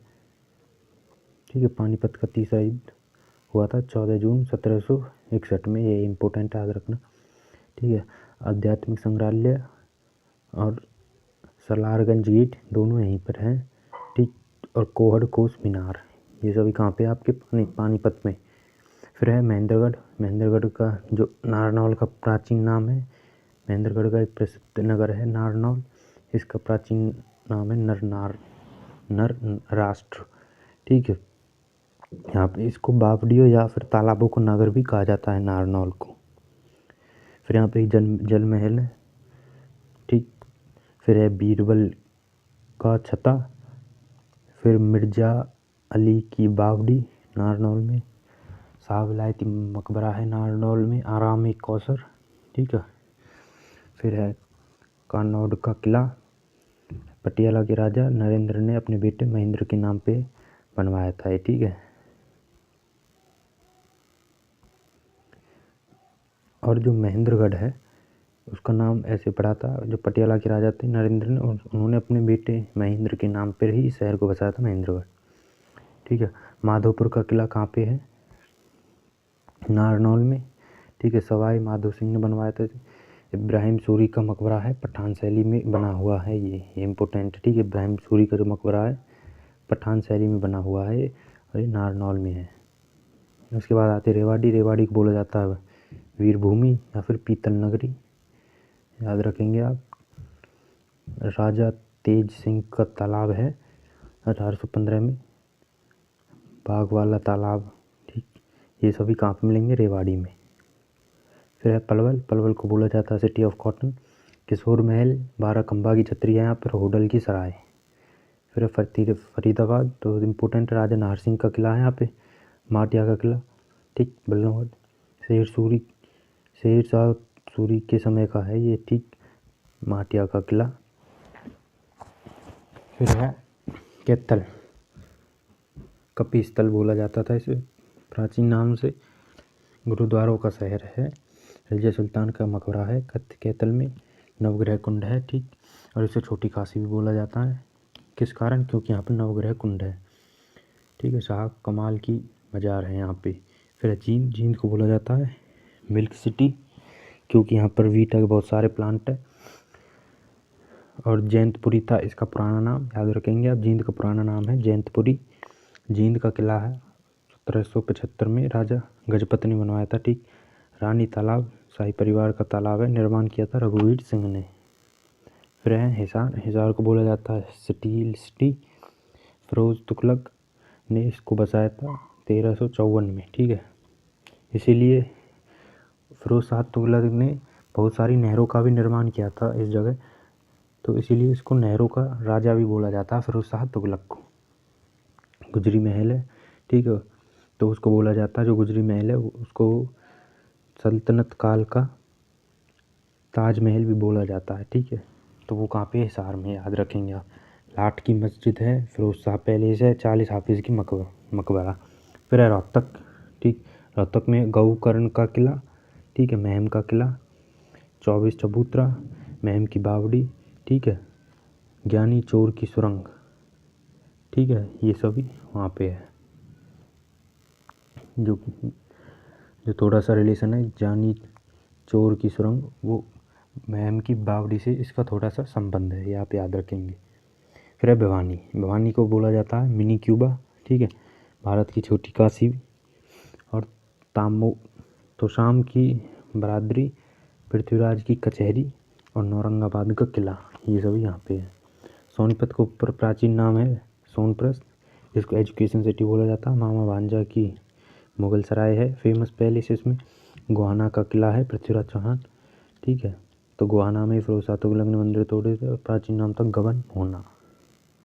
ठीक है। पानीपत का तीसरा युद्ध हुआ था 14 जून 1761 में, ये इम्पोर्टेंट याद रखना, ठीक है। आध्यात्मिक संग्रहालय और सलारगंज गेट दोनों यहीं पर हैं, ठीक। और कोहड़ कोस मीनार, ये सभी कहाँ पे? आपके पानीपत में। फिर है महेंद्रगढ़। महेंद्रगढ़ का जो नारनौल का प्राचीन नाम है, महेंद्रगढ़ का एक प्रसिद्ध नगर है नारनौल, इसका प्राचीन नाम है नर राष्ट्र, ठीक है। यहाँ पे इसको बावड़ियों या फिर तालाबों को नगर भी कहा जाता है नारनौल को। फिर यहाँ पे एक जल महल है, ठीक। फिर है बीरबल का छता। फिर मिर्जा अली की बावड़ी नारनौल में। शाह विलायती मकबरा है नारनौल में, आराम कौसर, ठीक है। फिर है कानौड का किला, पटियाला के राजा नरेंद्र ने अपने बेटे महेंद्र के नाम पे बनवाया था, ठीक है। और जो महेंद्रगढ़ है उसका नाम ऐसे पड़ा था, जो पटियाला के राजा थे नरेंद्र ने, उन्होंने अपने बेटे महेंद्र के नाम पर ही शहर को बसाया था महेंद्रगढ़, ठीक है। माधोपुर का किला कहाँ पे है? नारनौल में, ठीक है। सवाई माधो सिंह ने बनवाया था। इब्राहिम सूरी का मकबरा है, पठान शैली में बना हुआ है, ये इम्पोर्टेंट, ठीक है। इब्राहिम सूरी का जो मकबरा है पठान शैली में बना हुआ है और ये नारनौल में है। उसके बाद आते रेवाड़ी। रेवाड़ी को बोला जाता है वीरभूमि या फिर पीतल नगरी, याद रखेंगे आप। राजा तेज सिंह का तालाब है 1815 में, बाग वाला तालाब, ठीक। ये सभी कहाँ पे मिलेंगे? रेवाड़ी में। फिर है पलवल। पलवल को बोला जाता है सिटी ऑफ कॉटन। किशोर महल, 12 खंबा की छतरी है यहाँ पर, होडल की सराय। फिर है फरीदाबाद, तो इम्पोर्टेंट राजा नाहर सिंह का किला है यहाँ पे। माटिया का किला, ठीक, बल्लभगढ़। शेर शाह सूरी के समय का है ये, ठीक। माटिया का किला। फिर है कैथल, कपि स्थल बोला जाता था इसे प्राचीन नाम से। गुरुद्वारों का शहर है। खिलजी सुल्तान का मकबरा है कैथल में। नवग्रह कुंड है, ठीक। और इसे छोटी काशी भी बोला जाता है। किस कारण? क्योंकि यहाँ पर नवग्रह कुंड है, ठीक है। शाह कमाल की मज़ार है यहाँ पे। फिर जींद, जींद को बोला जाता है मिल्क सिटी, क्योंकि यहाँ पर वीट के बहुत सारे प्लांट है। और जैंतपुरी था इसका पुराना नाम, याद रखेंगे आप। जींद का पुराना नाम है जैंतपुरी। जींद का किला है 1775 में राजा गजपत ने बनवाया था, ठीक। रानी तालाब शाही परिवार का तालाब है, निर्माण किया था रघुवीर सिंह ने। फिर है हिसार, हिसार को बोला जाता है स्टील सिटी। फिरोज तुगलक ने इसको बसाया था 1354 में, ठीक है। इसीलिए फिरोज शाह तुगलक ने बहुत सारी नहरों का भी निर्माण किया था इस जगह, तो इसीलिए इसको नहरों का राजा भी बोला जाता है फिरोज शाह तुगलक को। गुजरी महल है, ठीक है, तो उसको बोला जाता है, जो गुजरी महल है उसको सल्तनत काल का ताजमहल भी बोला जाता है, ठीक है। तो वो कहाँ पे है? हिसार में, याद रखेंगे आप। लाट की मस्जिद है, फिरोज शाह पैलेस है, 40 हाफिज़ की मकबरा। फिर है रोहतक, ठीक। रोहतक में गौकर्ण का किला, ठीक है, महम का किला, 24 चबूतरा, महम की बावड़ी, ठीक है, ज्ञानी चोर की सुरंग, ठीक है, ये सभी वहाँ पे है। जो थोड़ा सा रिलेशन है ज्ञानी चोर की सुरंग, वो महम की बावड़ी से इसका थोड़ा सा संबंध है, ये आप याद रखेंगे। फिर है भिवानी, भिवानी को बोला जाता है मिनी क्यूबा, ठीक है, भारत की छोटी काशी। और तोशाम की बरादरी, पृथ्वीराज की कचहरी और औरंगाबाद का किला, ये सभी यहाँ पे है। सोनीपत को ऊपर प्राचीन नाम है सोनप्रस्थ, जिसको एजुकेशन सिटी बोला जाता है। मामा भांजा की मुगल सराय है फेमस पैलेस इसमें। गोहाना का किला है पृथ्वीराज चौहान, ठीक है। तो गोहाना में फिरोज शाह तुगलक ने मंदिर तोड़े थे और प्राचीन नाम था गबन होना।